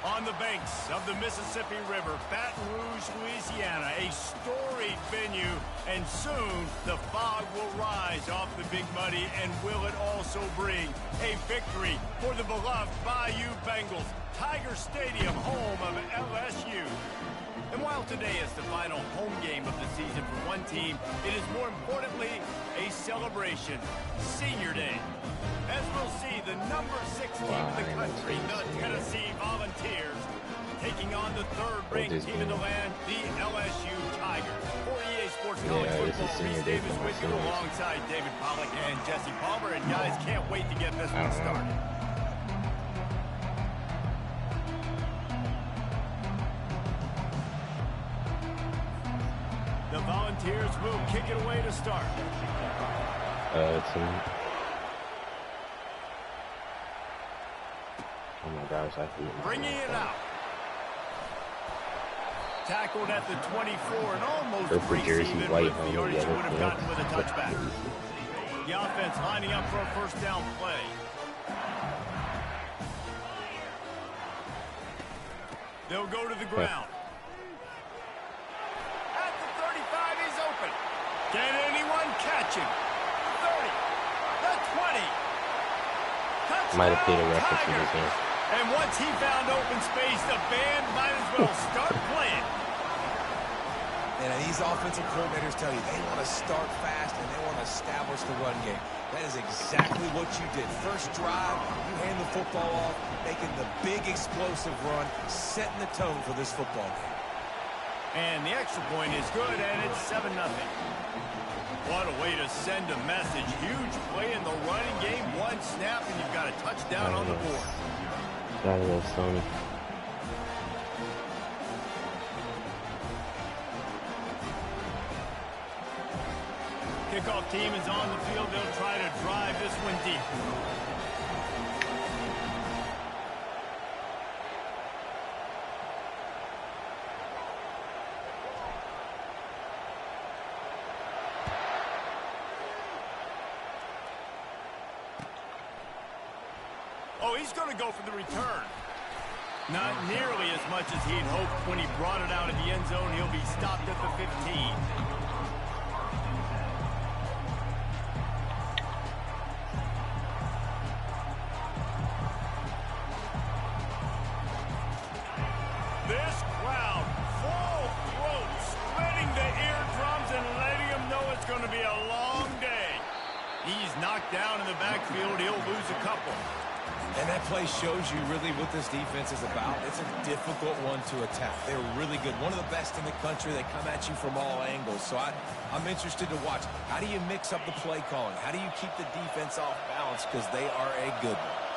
On the banks of the Mississippi River, Baton Rouge, Louisiana, a storied venue, and soon the fog will rise off the Big Muddy, and will it also bring a victory for the beloved Bayou Bengals, Tiger Stadium, home of LSU. And while today is the final home game of the season for one team, it is more importantly a celebration, Senior Day. As we'll see, the number 6 team in the country, the Tennessee Volunteers, taking on the third-ranked team in the land, the LSU Tigers. For EA Sports College Football, Reese Davis with you alongside David Pollack and Jesse Palmer. And guys, can't wait to get this one started. The Volunteers will kick it away to start. Oh my gosh, I hate it. Bringing it out. Tackled at the 24 and almost receiving with the yardage would have gotten with a touchback. The offense lining up for a first down play. They'll go to the ground. At the 35, he's open. Can anyone catch him? 30, the 20. Touchdown, might have paid a reference to this game. And once he found open space, the band might as well start playing. And these offensive coordinators tell you they want to start fast and they want to establish the run game. That is exactly what you did. First drive, you hand the football off, making the big explosive run, setting the tone for this football game. And the extra point is good, and it's 7-0. What a way to send a message. Huge play in the running game. One snap, and you've got a touchdown on the board. Gotta go, Sony. Kickoff team is on the field. They'll try to drive this one deep. Oh, he's going to go for the return. Not nearly as much as he'd hoped when he brought it out of the end zone. He'll be stopped at the 15. This crowd, full throat, splitting the eardrums and letting them know it's going to be a long day. He's knocked down in the backfield. He'll lose a couple. And that play shows you really what this defense is about. It's a difficult one to attack. They're really good. One of the best in the country. They come at you from all angles. So I'm interested to watch. How do you mix up the play calling? How do you keep the defense off balance? Because they are a good one.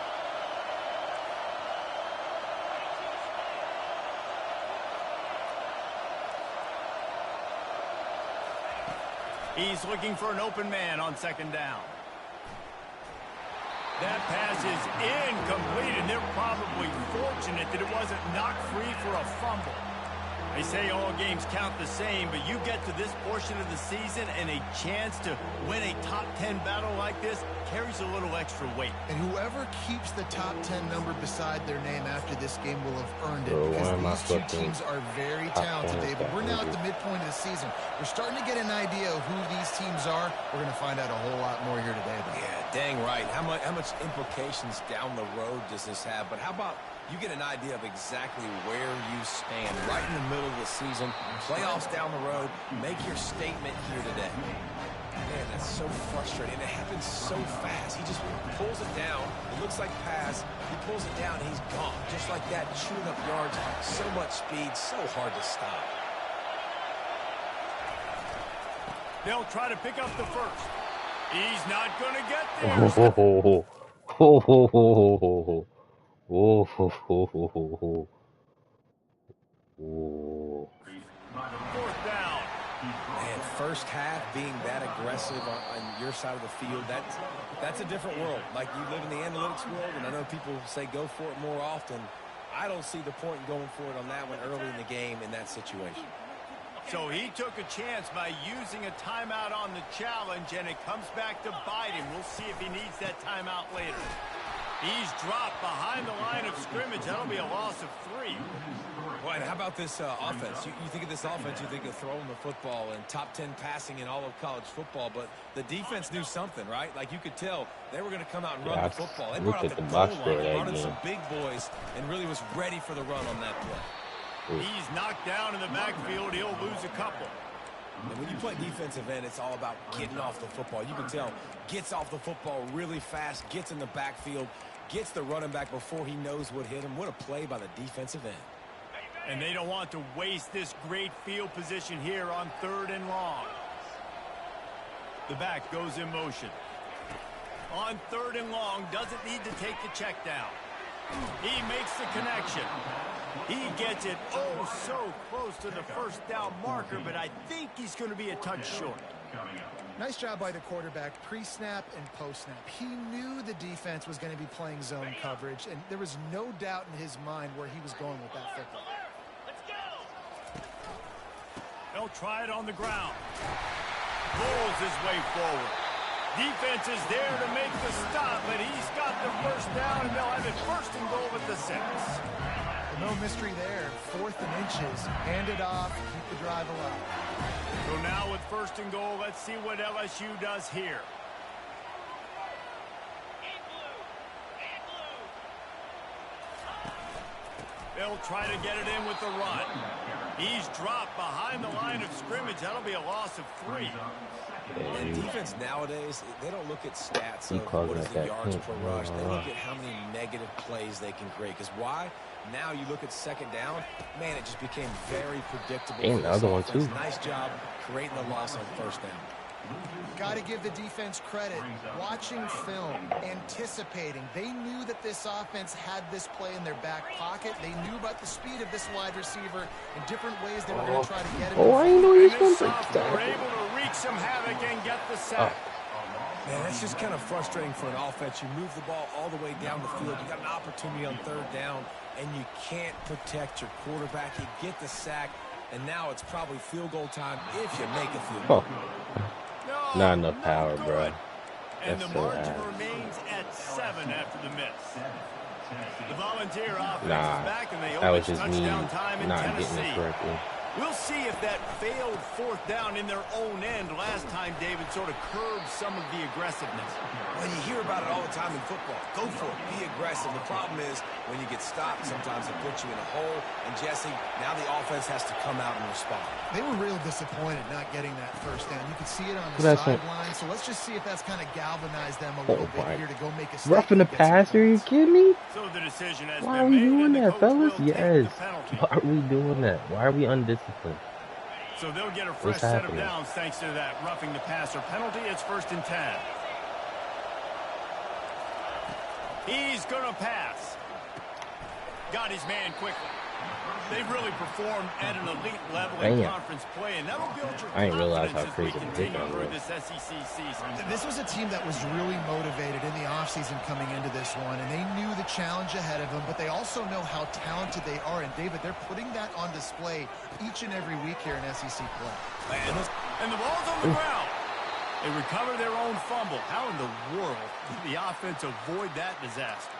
He's looking for an open man on second down. That pass is incomplete, and they're probably fortunate that it wasn't knocked free for a fumble. They say all games count the same, but you get to this portion of the season and a chance to win a top 10 battle like this carries a little extra weight. And whoever keeps the top 10 number beside their name after this game will have earned it, because these two teams are very talented, David. We're now at the midpoint of the season. We're starting to get an idea of who these teams are. We're going to find out a whole lot more here today, though. Yeah, dang right. How much implications down the road does this have? But how about you get an idea of exactly where you stand right in the middle of the season, playoffs down the road, make your statement here today. Man, that's so frustrating. It happens so fast. He just pulls it down. It looks like pass. He pulls it down, and he's gone. Just like that, chewing up yards. So much speed, so hard to stop. They'll try to pick up the first. He's not going to get there. Fourth down. Man, first half being that aggressive on your side of the field, that's a different world. Like, you live in the analytics world, and I know people say go for it more often. I don't see the point in going for it on that one early in the game in that situation. So he took a chance by using a timeout on the challenge, and it comes back to bite him. We'll see if he needs that timeout later. He's dropped behind the line of scrimmage. That'll be a loss of 3. Well, and how about this offense? You think of this offense, you think of throwing the football and top 10 passing in all of college football, but the defense knew something, right? Like you could tell they were going to come out and run the football. They brought out the goal line, brought in some big boys, and really was ready for the run on that play. He's knocked down in the backfield. He'll lose a couple. And when you play defensive end, it's all about getting off the football. You can tell, gets off the football really fast, gets in the backfield, gets the running back before he knows what hit him. What a play by the defensive end. And they don't want to waste this great field position here on 3rd and long. The back goes in motion. On 3rd and long, doesn't need to take the check down. He makes the connection. He gets it so close to the first down marker, but I think he's going to be a touch short. Nice job by the quarterback, pre-snap and post-snap. He knew the defense was going to be playing zone coverage, and there was no doubt in his mind where he was going with that football. They'll try it on the ground. Pulls his way forward. Defense is there to make the stop, but he's got the first down, and they'll have it 1st and goal at the 6. No mystery there. 4th and inches. Hand it off. Keep the drive alive. So now with 1st and goal, let's see what LSU does here. They'll try to get it in with the run. He's dropped behind the line of scrimmage. That'll be a loss of 3. And defense nowadays, they don't look at stats of what is the yards per rush. They look at how many negative plays they can create. Because why? Now you look at 2nd down, man, it just became very predictable. And the other one too. Nice job creating the loss on 1st down. Got to give the defense credit. Watching film, anticipating. They knew that this offense had this play in their back pocket. They knew about the speed of this wide receiver in different ways they were going to try to get him. I know he's going to break that. We're able to wreak some havoc and get the sack. Man, that's just kind of frustrating for an offense. You move the ball all the way down the field. You got an opportunity on 3rd down, and you can't protect your quarterback. You get the sack, and now it's probably field goal time if you make a field goal. Not enough power, bro. And the margin remains at 7 after the miss. The Volunteer offense is back, and they open touchdown time in Tennessee. We'll see if that failed 4th down in their own end last time, David, sort of curbed some of the aggressiveness. Well, you hear about it all the time in football. Go for it. Be aggressive. The problem is when you get stopped, sometimes it puts you in a hole. And, Jesse, now the offense has to come out and respond. They were real disappointed not getting that 1st down. You could see it on the sideline. So let's just see if that's kind of galvanized them a little bit here to go make a step. Roughing the passer? Are you kidding me? So the decision has Why are we doing that, fellas? Yes. Why are we doing that? Why are we undisciplined? So they'll get a fresh set of downs thanks to that roughing the passer penalty. It's 1st and 10. He's going to pass. Got his man quickly. They've really performed at an elite level in conference play, and that'll build your confidence as we continue through this SEC season. This was a team that was really motivated in the offseason coming into this one, and they knew the challenge ahead of them, but they also know how talented they are. And, David, they're putting that on display each and every week here in SEC play. And the ball's on the ground. They recover their own fumble. How in the world did the offense avoid that disaster?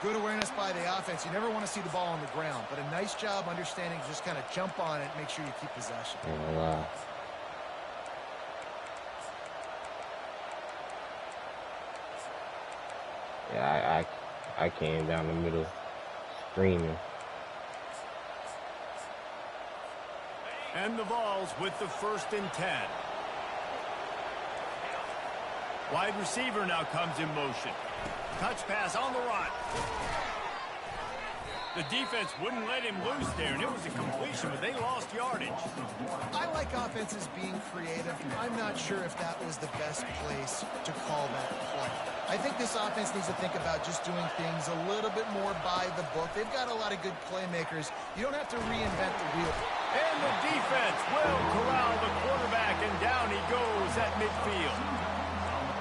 Good awareness by the offense. You never want to see the ball on the ground, but a nice job understanding to just kind of jump on it and make sure you keep possession. Yeah, I came down the middle screaming. And the Vols with the 1st and 10. Wide receiver now comes in motion. Touch pass on the run. The defense wouldn't let him loose there, and it was a completion, but they lost yardage. I like offenses being creative. I'm not sure if that was the best place to call that play. I think this offense needs to think about just doing things a little bit more by the book. They've got a lot of good playmakers. You don't have to reinvent the wheel. And the defense will corral the quarterback, and down he goes at midfield.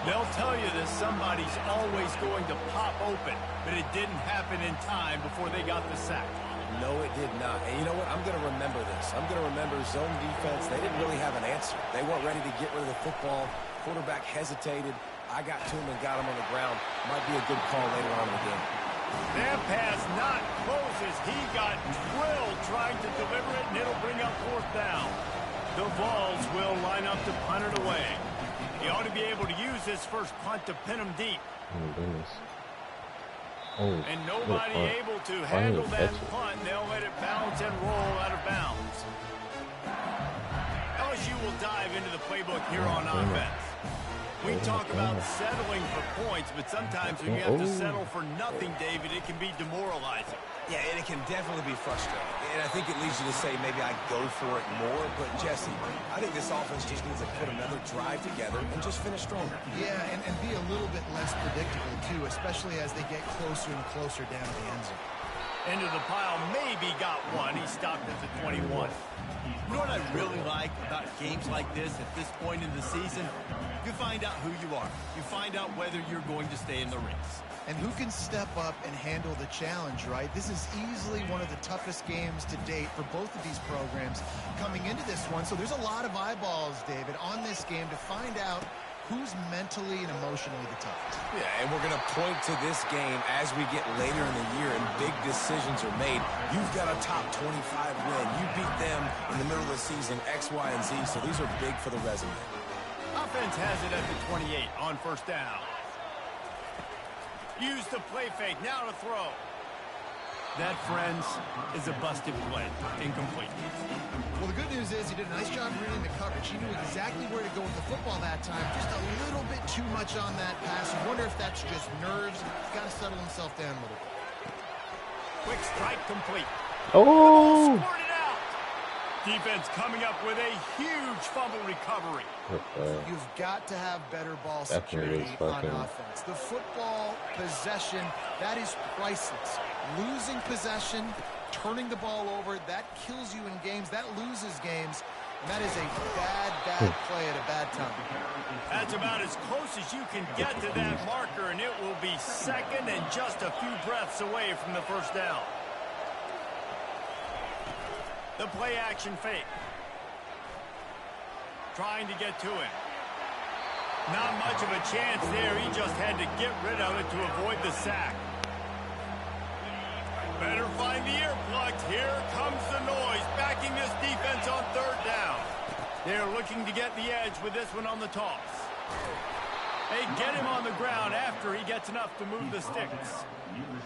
They'll tell you that somebody's always going to pop open, but it didn't happen in time before they got the sack. No, it did not. And you know what? I'm going to remember this. I'm going to remember zone defense. They didn't really have an answer. They weren't ready to get rid of the football. Quarterback hesitated. I got to him and got him on the ground. Might be a good call later on in the game. That pass not closes. He got drilled trying to deliver it, and it'll bring up 4th down. The Vols will line up to punt it away. He ought to be able to use this first punt to pin him deep. Oh, my goodness. Oh, and nobody able to handle that punt. They'll let it bounce and roll out of bounds. LSU will dive into the playbook here on offense. We talk about settling for points, but sometimes when you have to settle for nothing, David, it can be demoralizing. Yeah, and it can definitely be frustrating. And I think it leads you to say maybe I go for it more. But, Jesse, I think this offense just needs to put another drive together and just finish stronger. Yeah, and be a little bit less predictable, too, especially as they get closer and closer down to the end zone. Into the pile, maybe got one. He stopped at the 21. You know what I really like about games like this at this point in the season? You find out who you are. You find out whether you're going to stay in the race. And who can step up and handle the challenge, right? This is easily one of the toughest games to date for both of these programs coming into this one. So there's a lot of eyeballs, David, on this game to find out who's mentally and emotionally the toughest. Yeah, and we're going to point to this game as we get later in the year and big decisions are made. You've got a top 25 win. You beat them in the middle of the season, X, Y, and Z, so these are big for the resume. Offense has it at the 28 on 1st down. Use the play fake, now to throw. That, friends, is a busted play. Incomplete. Well, the good news is he did a nice job reading the coverage. He knew exactly where to go with the football that time. Just a little bit too much on that pass. I wonder if that's just nerves. He's got to settle himself down a little bit. Quick strike complete. Oh! Squirted out. Defense coming up with a huge fumble recovery. You've got to have better ball security on offense. The football possession, that is priceless. Losing possession, turning the ball over, that kills you in games. That loses games. And that is a bad play at a bad time. That's about as close as you can get to that marker, and it will be second and just a few breaths away from the 1st down. The play action fake. Trying to get to it. Not much of a chance there. He just had to get rid of it to avoid the sack. Better find the earplugs. Here comes the noise, backing this defense on 3rd down. They're looking to get the edge with this one on the toss. They get him on the ground after he gets enough to move the sticks.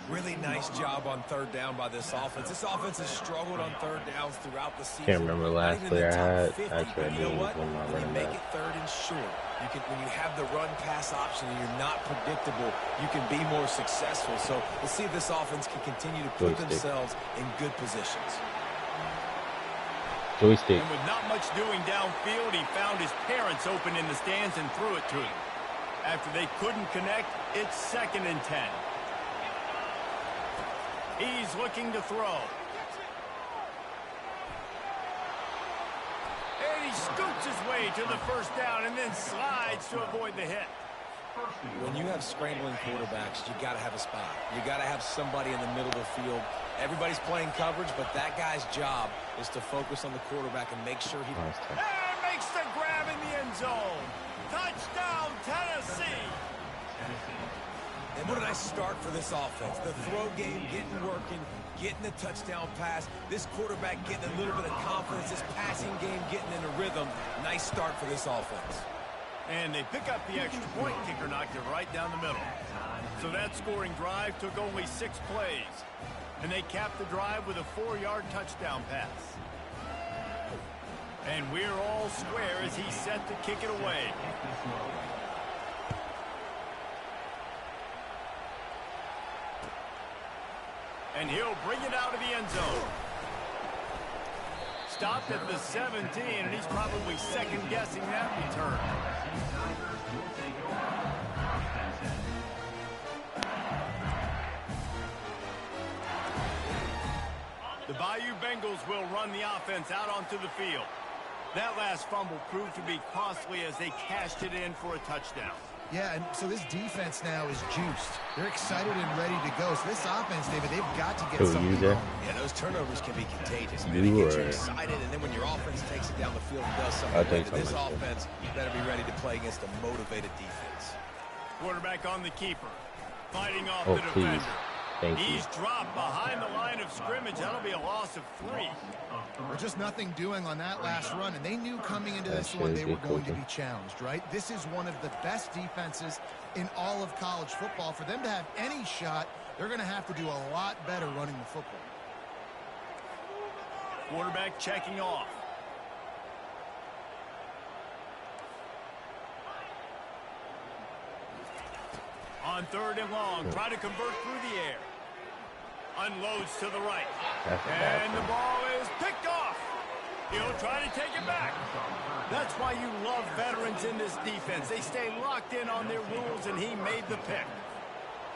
Really nice job on 3rd down by this offense. This offense has struggled on 3rd downs throughout the season. Can't remember the last player I had. Actually, you know what? When you make it 3rd and short, you can, when you have the run-pass option and you're not predictable, you can be more successful. So we'll see if this offense can continue to put themselves in good positions. Joystick. And with not much doing downfield, he found his parents open in the stands and threw it to him. After they couldn't connect, it's 2nd and 10. He's looking to throw. And he scoots his way to the 1st down and then slides to avoid the hit. When you have scrambling quarterbacks, you got to have a spot. You got to have somebody in the middle of the field. Everybody's playing coverage, but that guy's job is to focus on the quarterback and make sure he... And makes the grab in the end zone. Touchdown, Tennessee. And what a nice start for this offense. The throw game getting working, getting the touchdown pass. This quarterback getting a little bit of confidence. This passing game getting in a rhythm. Nice start for this offense. And they pick up the extra point. Kicker knocked it right down the middle. So that scoring drive took only 6 plays. And they capped the drive with a 4-yard touchdown pass. And we're all square as he's set to kick it away. And he'll bring it out of the end zone. Stopped at the 17, and he's probably second-guessing that return. The Bayou Bengals will run the offense out onto the field. That last fumble proved to be costly as they cashed it in for a touchdown. Yeah, and so this defense now is juiced. They're excited and ready to go. So this offense, David, they've got to get something going. Yeah, those turnovers can be contagious. Man, they get you excited, and then when your offense takes it down the field and does something to this offense, you better be ready to play against a motivated defense. Quarterback on the keeper. Fighting off Oh, the please. defender. Thank you. He's dropped behind the line of scrimmage. That'll be a loss of 3. There's just nothing doing on that last run, and they knew coming into this one they were going to be challenged, right? This is one of the best defenses in all of college football. For them to have any shot, they're going to have to do a lot better running the football. Quarterback checking off. On 3rd and long, try to convert through the air. Unloads to the right. And the ball is picked off. He'll try to take it back. That's why you love veterans in this defense. They stay locked in on their rules, and he made the pick.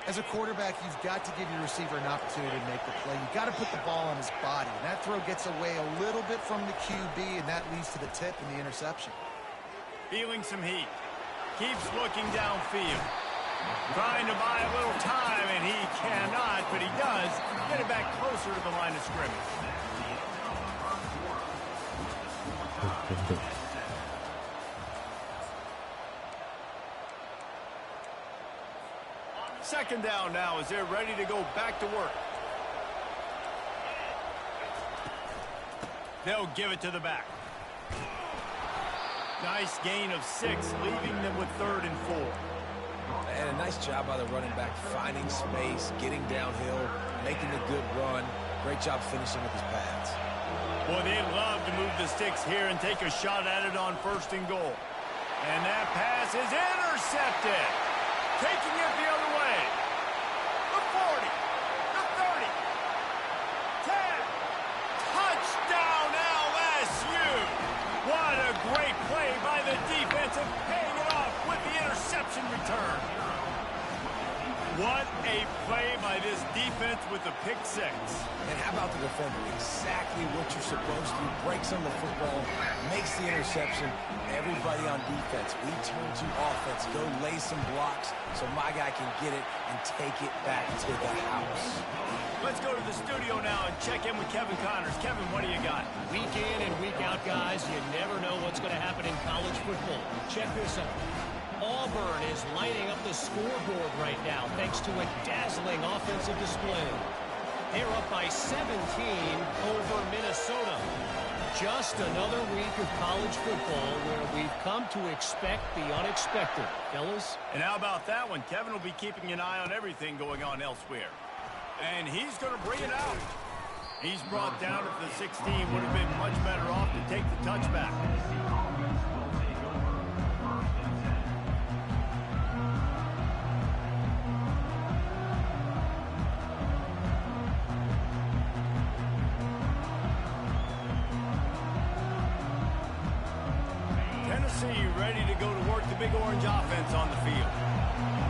As a quarterback, you've got to give your receiver an opportunity to make the play. You've got to put the ball on his body. And that throw gets away a little bit from the QB, and that leads to the tip and the interception. Feeling some heat. Keeps looking downfield. Trying to buy a little time, and he cannot, but he does get it back closer to the line of scrimmage. Second down now as they're ready to go back to work. They'll give it to the back. Nice gain of 6, leaving them with 3rd and 4. And a nice job by the running back, finding space, getting downhill, making a good run. Great job finishing with his pads. Boy, they love to move the sticks here and take a shot at it on 1st and goal. And that pass is intercepted. Taking it the other way. The 40, the 30, 10. Touchdown LSU. What a great play by the defense and paying it off with the interception return. What a play by this defense with the pick 6. And how about the defender? Exactly what you're supposed to. Breaks on the football, makes the interception. Everybody on defense, we turn to offense. Go lay some blocks so my guy can get it and take it back to the house. Let's go to the studio now and check in with Kevin Connors. Kevin, what do you got? Week in and week out, guys, you never know what's going to happen in college football. Check this out. Auburn is lighting up the scoreboard right now thanks to a dazzling offensive display. They're up by 17 over Minnesota. Just another week of college football where we've come to expect the unexpected. Fellas? And how about that one? Kevin will be keeping an eye on everything going on elsewhere. And he's going to bring it out. He's brought down at the 16. Would have been much better off to take the touchback. Tennessee ready to go to work the Big Orange offense on the field.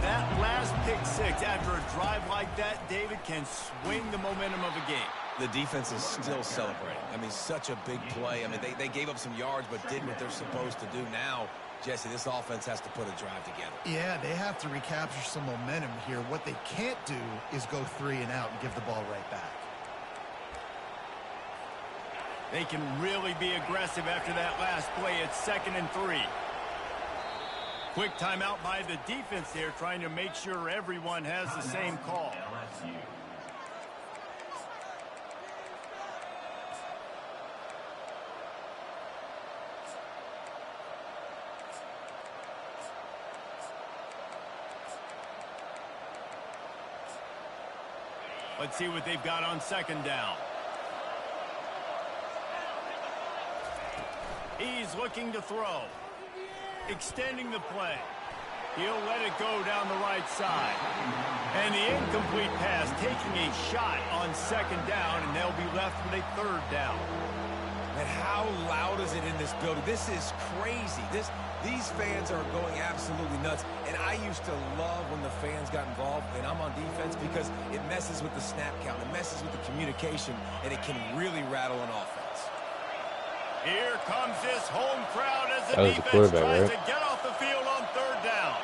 That last pick 6 after a drive like that, David, can swing the momentum of a game. The defense is still celebrating. I mean, such a big play. I mean, they gave up some yards but did what they're supposed to do. Now, Jesse, this offense has to put a drive together. Yeah, they have to recapture some momentum here. What they can't do is go 3 and out and give the ball right back. They can really be aggressive after that last play. It's 2nd and 3. Quick timeout by the defense there, trying to make sure everyone has the same call. Let's see what they've got on 2nd down. He's looking to throw. Extending the play. He'll let it go down the right side. And the incomplete pass taking a shot on 2nd down, and they'll be left with a 3rd down. And how loud is it in this building? This is crazy. These fans are going absolutely nuts. And I used to love when the fans got involved, and I'm on defense, because it messes with the snap count. It messes with the communication, and it can really rattle an offense. Here comes this home crowd as the defense tries to get off the field on 3rd down.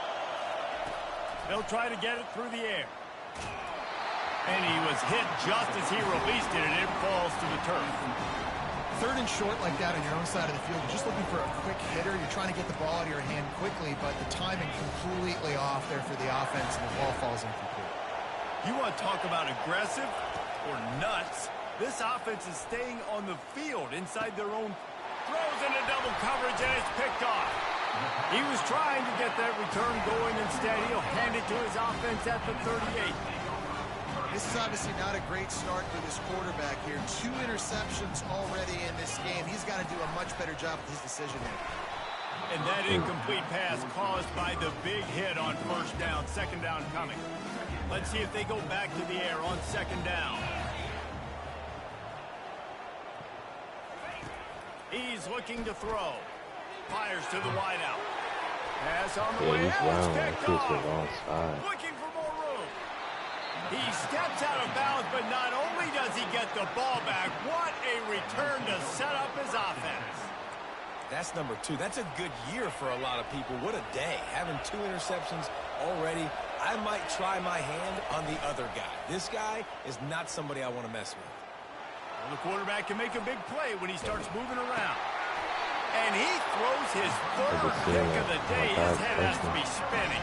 They'll try to get it through the air. And he was hit just as he released it, and it falls to the turf. third and short like that on your own side of the field, you're just looking for a quick hitter. You're trying to get the ball out of your hand quickly, but the timing completely off there for the offense, and the ball falls incomplete. You want to talk about aggressive or nuts? This offense is staying on the field inside their own. Throws into double coverage, and it's picked off. He was trying to get that return going. Instead, he'll hand it to his offense at the 38. This is obviously not a great start for this quarterback here. 2 interceptions already in this game. He's got to do a much better job with his decision here. And that incomplete pass caused by the big hit on first down. Second down coming. Let's see if they go back to the air on second down. He's looking to throw. Fires to the wideout. Pass on the way out. It's picked off. Looking for more room. He steps out of bounds, but not only does he get the ball back, what a return to set up his offense. That's number 2. That's a good year for a lot of people. What a day. Having 2 interceptions already. I might try my hand on the other guy. This guy is not somebody I want to mess with. Well, the quarterback can make a big play when he starts moving around. And he throws his third pick of the day. His head has to be spinning.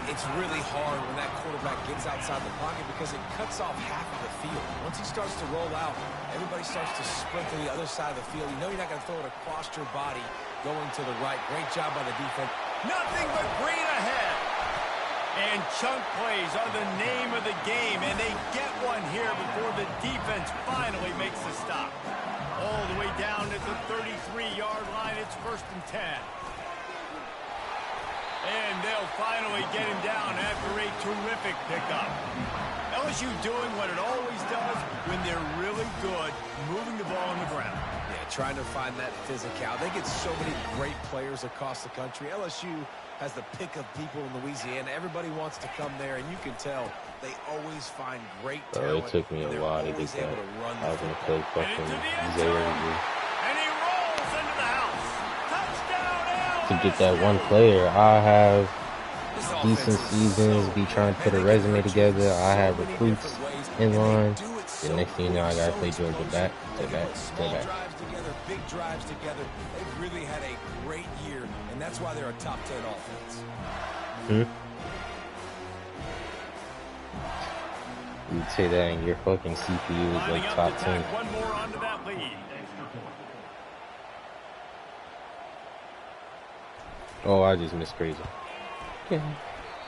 It's really hard when that quarterback gets outside the pocket because it cuts off half of the field. Once he starts to roll out, everybody starts to sprint to the other side of the field. You know you're not going to throw it across your body going to the right. Great job by the defense. Nothing but green ahead. And chunk plays are the name of the game, and they get one here before the defense finally makes the stop. All the way down at the 33-yard line, it's 1st and 10. And they'll finally get him down after a terrific pickup. LSU doing what it always does when they're really good, moving the ball on the ground. Yeah, trying to find that physicality. They get so many great players across the country. LSU has the pick of people in Louisiana. Everybody wants to come there, and you can tell they always find great talent. It took me a while to get that. I was going to play fucking Xavier. And he rolls into the house. Touchdown, to get that one player, I have decent seasons, be trying to put a resume together. I have recruits in line. The next thing you know, I got to play Georgia back to back to back. Big drives together. They've really had a great year, and that's why they're a top 10 offense. You'd say that in your fucking CPU is like top 10. One more onto that lead. Oh, I just missed crazy. Okay.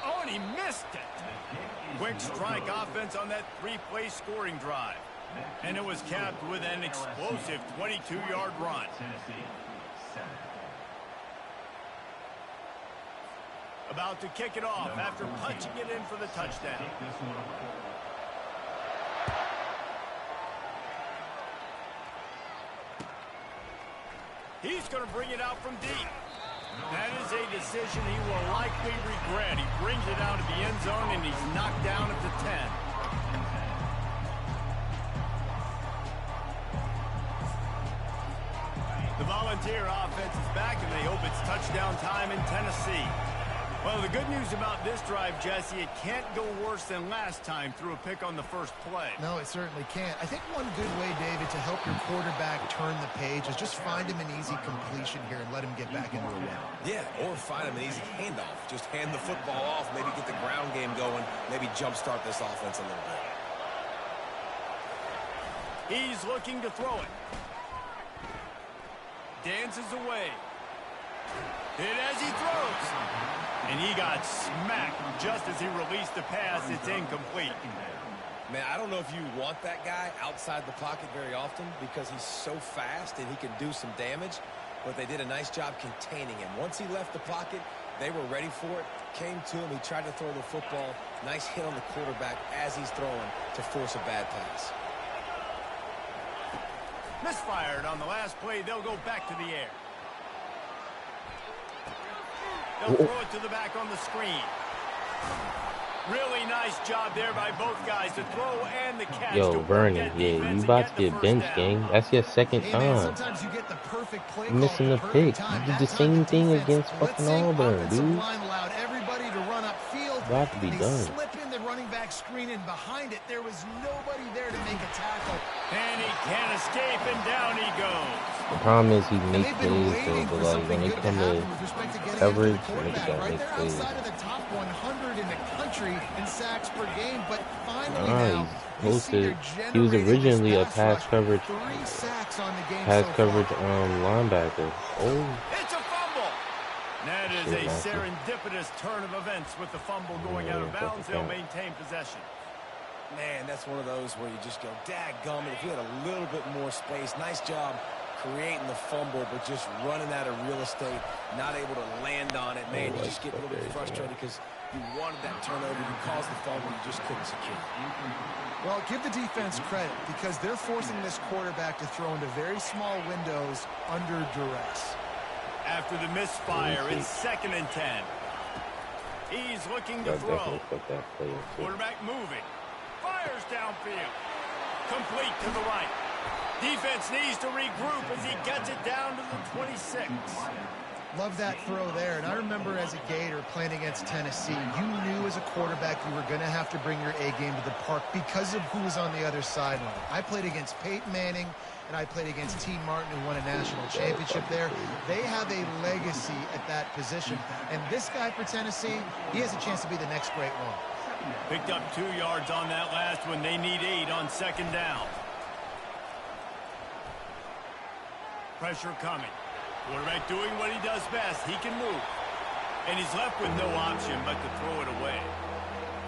Oh, and he missed it. Quick strike offense on that 3-play scoring drive. And it was capped with an explosive 22-yard run. About to kick it off after punching it in for the touchdown. He's going to bring it out from deep. That is a decision he will likely regret. He brings it out of the end zone, and he's knocked down at the 10. The Volunteer offense is back, and they hope it's touchdown time in Tennessee. Well, the good news about this drive, Jesse, it can't go worse than last time through a pick on the first play. No, it certainly can't. I think one good way, David, to help your quarterback turn the page is just find him an easy completion here and let him get back into a win. Yeah, or find him an easy handoff. Just hand the football off, maybe get the ground game going, maybe jumpstart this offense a little bit. He's looking to throw it. Dances away. Hit as he throws. And he got smacked just as he released the pass. It's incomplete. Man, I don't know if you want that guy outside the pocket very often because he's so fast and he can do some damage, but they did a nice job containing him. Once he left the pocket, they were ready for it, came to him, he tried to throw the football. Nice hit on the quarterback as he's throwing to force a bad pass. Misfired on the last play. They'll go back to the air. They'll throw it to the back on the screen. Really nice job there by both guys to throw and the catch. Yo, Vernon, yeah, you about to get benched, gang. That's your second time. Sometimes you get the perfect play You're missing the pick. You did the same thing against fucking Auburn, dude. Line allowed everybody to run upfield. Got to be done. Slip in the running back quarterback screen, and behind it, there was nobody there to make a tackle. And he can't escape, and down he goes. The problem is he makes plays, so, but like when it comes to coverage, niggas don't make plays. Outside of the top 100 in the country in sacks per game, but finally now, he was originally a pass coverage linebacker. Oh. It's a fumble. That is a serendipitous turn of events with the fumble going out of bounds. They'll maintain possession. Man, that's one of those where you just go, dadgummit, if we had a little bit more space. Nice job creating the fumble, but just running out of real estate, not able to land on it. Man, you just get a little bit frustrated because you wanted that turnover. You caused the fumble, you just couldn't secure it. Well, give the defense credit because they're forcing this quarterback to throw into very small windows under duress. After the misfire, it's 2nd and 10. He's looking to throw. Quarterback moving. Fires downfield. Complete to the right. Defense needs to regroup as he gets it down to the 26. Love that throw there. And I remember as a Gator playing against Tennessee, you knew as a quarterback you were going to have to bring your A game to the park because of who was on the other sideline. I played against Peyton Manning, and I played against T. Martin, who won a national championship there. They have a legacy at that position. And this guy for Tennessee, he has a chance to be the next great one. Picked up 2 yards on that last one. They need 8 on 2nd down. Pressure coming. Quarterback doing what he does best. He can move. And he's left with no option but to throw it away.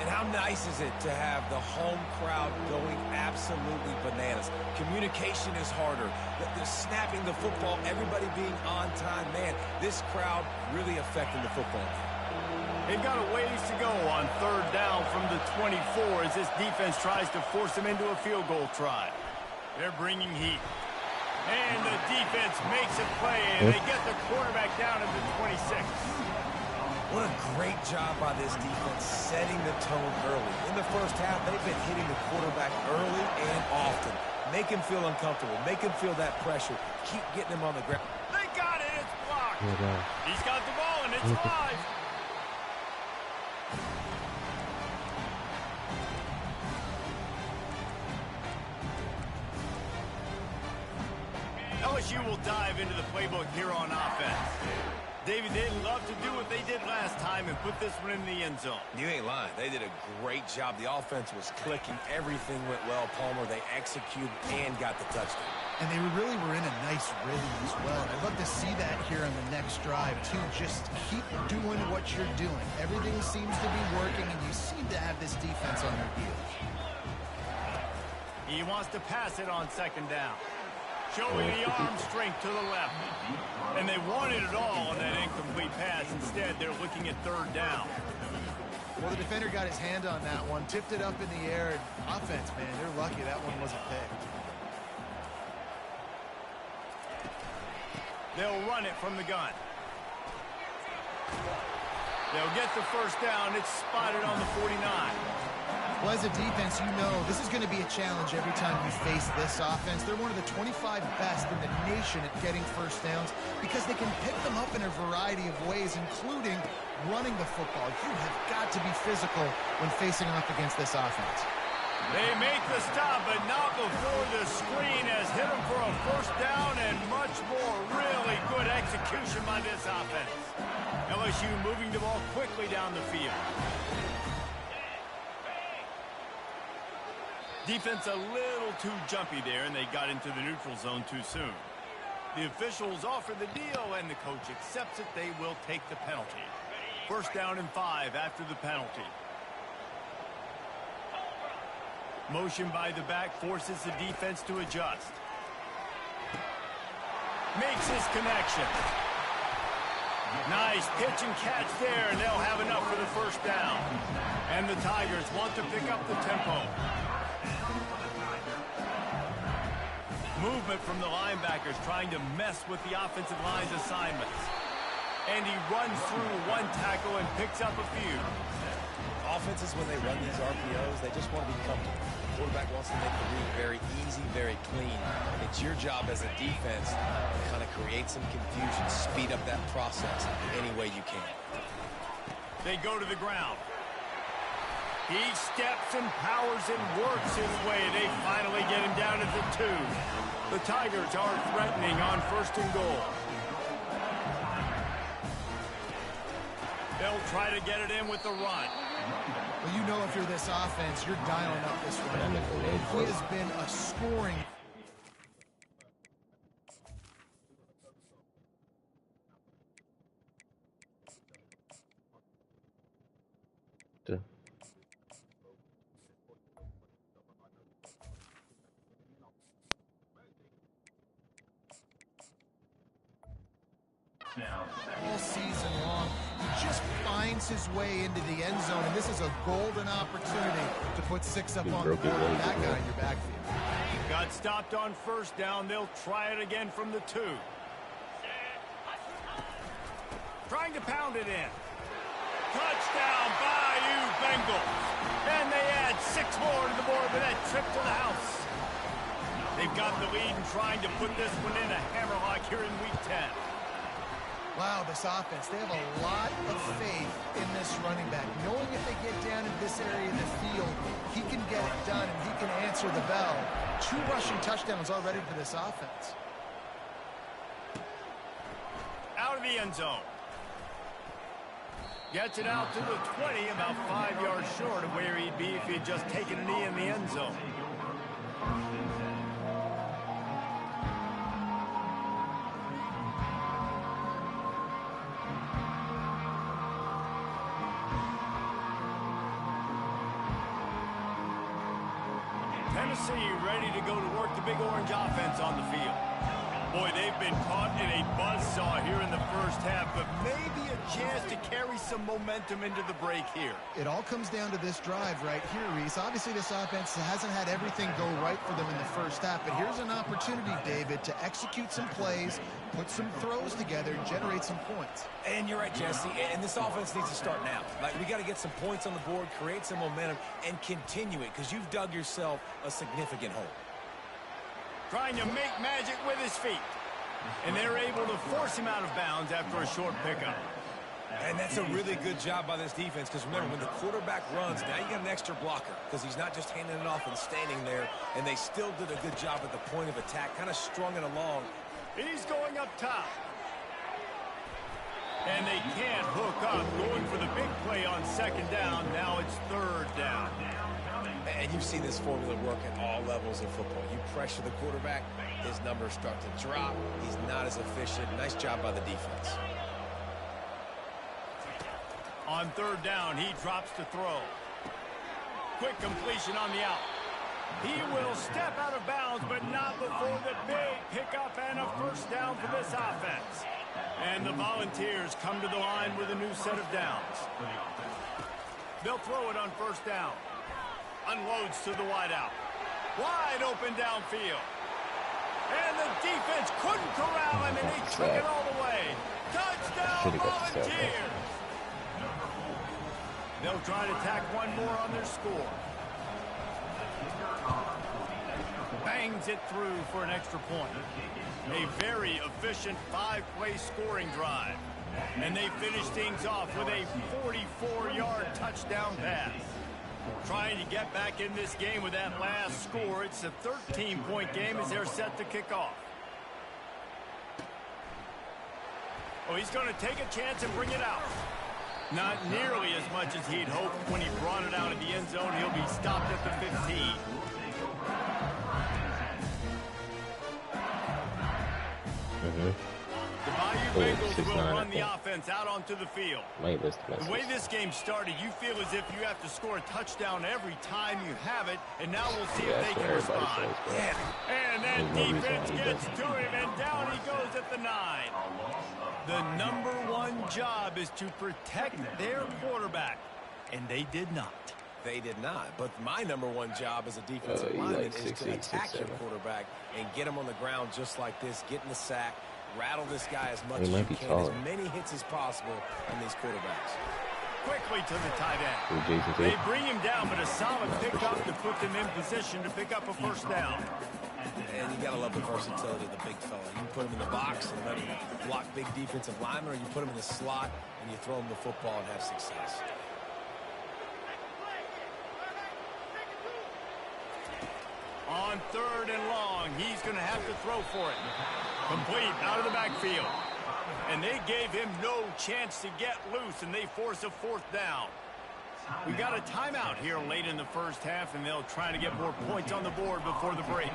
And how nice is it to have the home crowd going absolutely bananas? Communication is harder. The snapping the football, everybody being on time. Man, this crowd really affecting the football game. They've got a ways to go on 3rd down from the 24 as this defense tries to force them into a field goal try. They're bringing heat. And the defense makes a play, and they get the quarterback down at the 26. What a great job by this defense setting the tone early. In the first half, they've been hitting the quarterback early and often. Make him feel uncomfortable. Make him feel that pressure. Keep getting him on the ground. They got it. It's blocked. He's got the ball, and it's live. LSU will dive into the playbook here on offense. David, they'd love to do what they did last time and put this one in the end zone. You ain't lying. They did a great job. The offense was clicking. Everything went well, Palmer. They executed and got the touchdown. And they really were in a nice rhythm as well. I'd love to see that here on the next drive, too. Just keep doing what you're doing. Everything seems to be working, and you seem to have this defense on your heels. He wants to pass it on 2nd down. Showing the arm strength to the left. And they wanted it all on that incomplete pass. Instead, they're looking at 3rd down. Well, the defender got his hand on that one, tipped it up in the air. Offense, man, they're lucky that one wasn't picked. They'll run it from the gun. They'll get the 1st down. It's spotted on the 49. Well, as a defense, you know this is going to be a challenge every time you face this offense. They're one of the 25 best in the nation at getting 1st downs because they can pick them up in a variety of ways, including running the football. You have got to be physical when facing off against this offense. They make the stop, but not before the screen has hit them for a 1st down and much more. Really good execution by this offense. LSU moving the ball quickly down the field. Defense a little too jumpy there, and they got into the neutral zone too soon. The officials offer the deal, and the coach accepts it. They will take the penalty. 1st down and 5 after the penalty. Motion by the back forces the defense to adjust. Makes his connection. Nice pitch and catch there, and they'll have enough for the 1st down. And the Tigers want to pick up the tempo. Movement from the linebackers trying to mess with the offensive line's assignments. And he runs through 1 tackle and picks up a few. Offenses, when they run these RPOs, they just want to be comfortable. The quarterback wants to make the read very easy, very clean. It's your job as a defense to kind of create some confusion, speed up that process any way you can. They go to the ground. He steps and powers and works his way. They finally get him down at the 2. The Tigers are threatening on 1st and goal. They'll try to get it in with the run. Well, you know if you're this offense, you're dialing up this run. He has been a scoring... all season long. He just finds his way into the end zone, and this is a golden opportunity to put 6 up on the board with that guy in your backfield. Got stopped on 1st down. They'll try it again from the 2. Trying to pound it in. Touchdown, Bayou Bengals. And they add 6 more to the board with that trip to the house. They've got the lead and trying to put this one in a hammerlock here in Week 10. Wow, this offense, they have a lot of faith in this running back. Knowing if they get down in this area of the field, he can get it done and he can answer the bell. 2 rushing touchdowns already for this offense. Out of the end zone. Gets it out to the 20, about 5 yards short of where he'd be if he had just taken a knee in the end zone. Tennessee ready to go to work the Big Orange offense on the field. Boy, they've been caught in a buzzsaw here in the 1st half, but maybe a chance to carry some momentum into the break here. It all comes down to this drive right here, Reese. Obviously, this offense hasn't had everything go right for them in the 1st half, but here's an opportunity, David, to execute some plays, put some throws together, and generate some points. And you're right, Jesse, and this offense needs to start now. Like, we got to get some points on the board, create some momentum, and continue it, because you've dug yourself a significant hole. Trying to make magic with his feet. And they're able to force him out of bounds after a short pickup. And that's a really good job by this defense, because remember, when the quarterback runs, now you got an extra blocker, because he's not just handing it off and standing there, and they still did a good job at the point of attack, kind of strung it along. He's going up top. And they can't hook up, going for the big play on 2nd down. Now it's 3rd down. And you've seen this formula work at all levels of football. You pressure the quarterback, his numbers start to drop. He's not as efficient. Nice job by the defense. On 3rd down, he drops to throw. Quick completion on the out. He will step out of bounds, but not before the big pickup and a 1st down for this offense. And the Volunteers come to the line with a new set of downs. They'll throw it on 1st down. Unloads to the wideout. Wide open downfield. And the defense couldn't corral him, and he took it all the way. Touchdown, Volunteers! They'll try to tack one more on their score. Bangs it through for an extra point. A very efficient 5-play scoring drive. And they finish things off with a 44-yard touchdown pass. Trying to get back in this game with that last score. It's a 13-point game as they're set to kick off. Oh, he's going to take a chance and bring it out. Not nearly as much as he'd hoped when he brought it out of the end zone. He'll be stopped at the 15. The Bayou Bengals will run the offense out onto the field. The way this game started, you feel as if you have to score a touchdown every time you have it, and now we'll see if they can respond. And that defense gets to him, and down he goes at the 9. The #1 job is to protect their quarterback, and they did not. They did not, but my #1 job as a defensive lineman is to attack your quarterback and get him on the ground just like this, get in the sack, rattle this guy as much as you can, as many hits as possible on these quarterbacks. Quickly to the tight end. They bring him down, but a solid pickup to put them in position to pick up a 1st down. And you got to love the versatility of the big fella. You can put him in the box and let him block big defensive linemen, or you put him in the slot and you throw him the football and have success. on 3rd and long. He's going to have to throw for it. Complete out of the backfield. And they gave him no chance to get loose, and they force a 4th down. We got a timeout here late in the first half, and they'll try to get more points on the board before the break.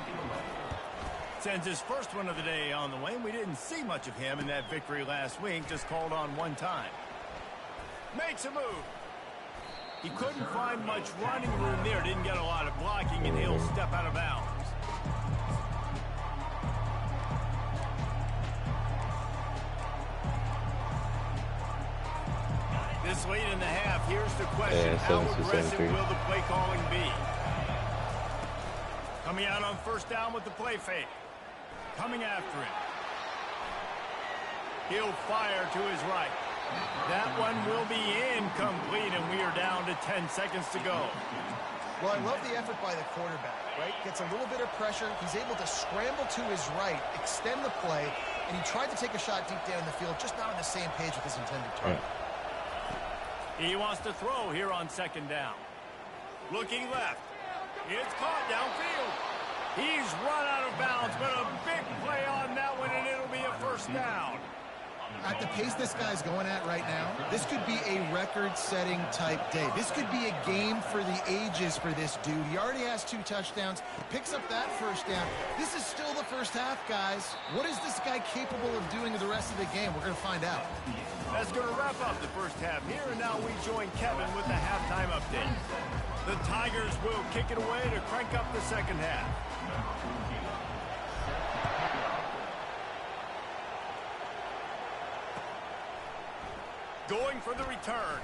Sends his first one of the day on the way. We didn't see much of him in that victory last week, just called on one time. Makes a move. He couldn't find much running room there. Didn't get a lot of blocking, and he'll step out of bounds. This late in the half, here's the question. How aggressive will the play calling be? Coming out on 1st down with the play fake. Coming after him. He'll fire to his right. That one will be incomplete, and we are down to 10 seconds to go. Well, I love the effort by the quarterback, right? Gets a little bit of pressure. He's able to scramble to his right, extend the play, and he tried to take a shot deep down the field, just not on the same page with his intended target. He wants to throw here on 2nd down. Looking left. It's caught downfield. He's run out of bounds, but a big play on that one, and it'll be a 1st down. At the pace this guy's going at right now, this could be a record-setting type day. This could be a game for the ages for this dude. He already has 2 touchdowns, picks up that 1st down. This is still the first half, guys. What is this guy capable of doing the rest of the game? We're going to find out. That's going to wrap up the first half here, and now we join Kevin with the halftime update. The Tigers will kick it away to crank up the second half. Going for the return.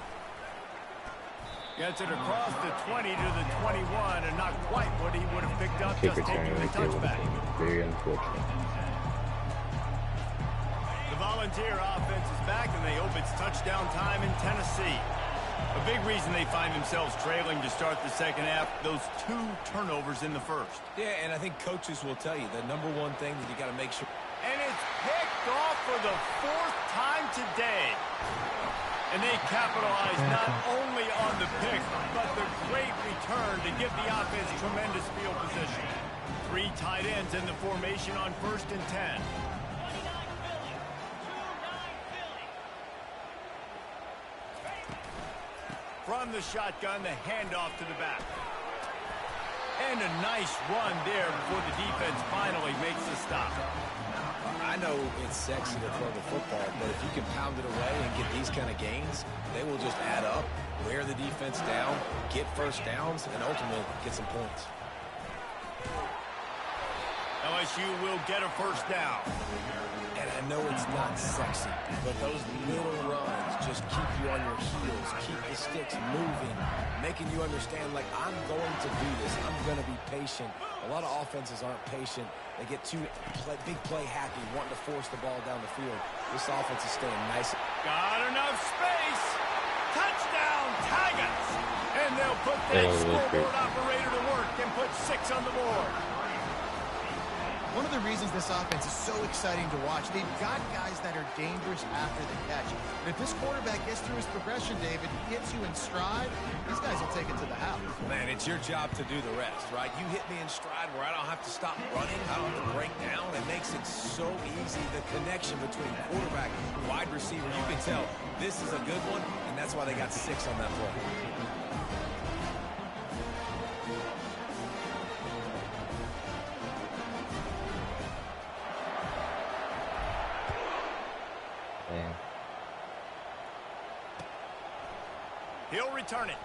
Gets it across the 20 to the 21, and not quite what he would have picked up just taking the touchback. Very unfortunate. The Volunteer offense is back, and they hope it's touchdown time in Tennessee. A big reason they find themselves trailing to start the second half, those 2 turnovers in the first. Yeah, and I think coaches will tell you the #1 thing that you got to make sure. And it's picked off for the 4th time today. And they capitalize not only on the pick, but the great return to give the offense tremendous field position. 3 tight ends in the formation on 1st and 10. From the shotgun, the handoff to the back. And a nice run there before the defense finally makes the stop. I know it's sexy to throw the football, but if you can pound it away and get these kind of gains, they will just add up, wear the defense down, get 1st downs, and ultimately get some points. LSU will get a 1st down. And I know it's not sexy, but those little runs just keep you on your heels, keep the sticks moving, making you understand, like, I'm going to do this. I'm going to be patient. A lot of offenses aren't patient. They get too big play happy, wanting to force the ball down the field. This offense is staying nice. Got enough space. Touchdown, Tigers. And they'll put that scoreboard operator to work and put 6 on the board. One of the reasons this offense is so exciting to watch, they've got guys that are dangerous after the catch. And if this quarterback gets through his progression, David, gets you in stride, these guys will take it to the house. Man, it's your job to do the rest, right? You hit me in stride where I don't have to stop running, I don't have to break down. It makes it so easy, the connection between quarterback and wide receiver. You can tell this is a good one, and that's why they got 6 on that play. He'll return it.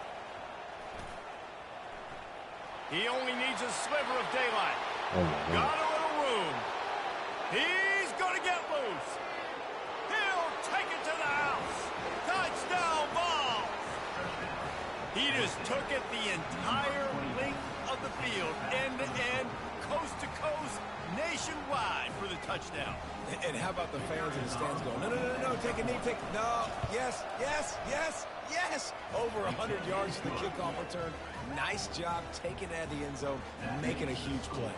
He only needs a sliver of daylight. Got a little room. He's going to get loose. He'll take it to the house. Touchdown ball. He just took it the entire length of the field, end to end, coast to coast, nationwide for the touchdown. And how about the fans in the stands going, no, no, no, no, take a knee, take, no, yes, yes, yes, yes. Over 100 yards for the kickoff return. Nice job taking it out of the end zone, making a huge play.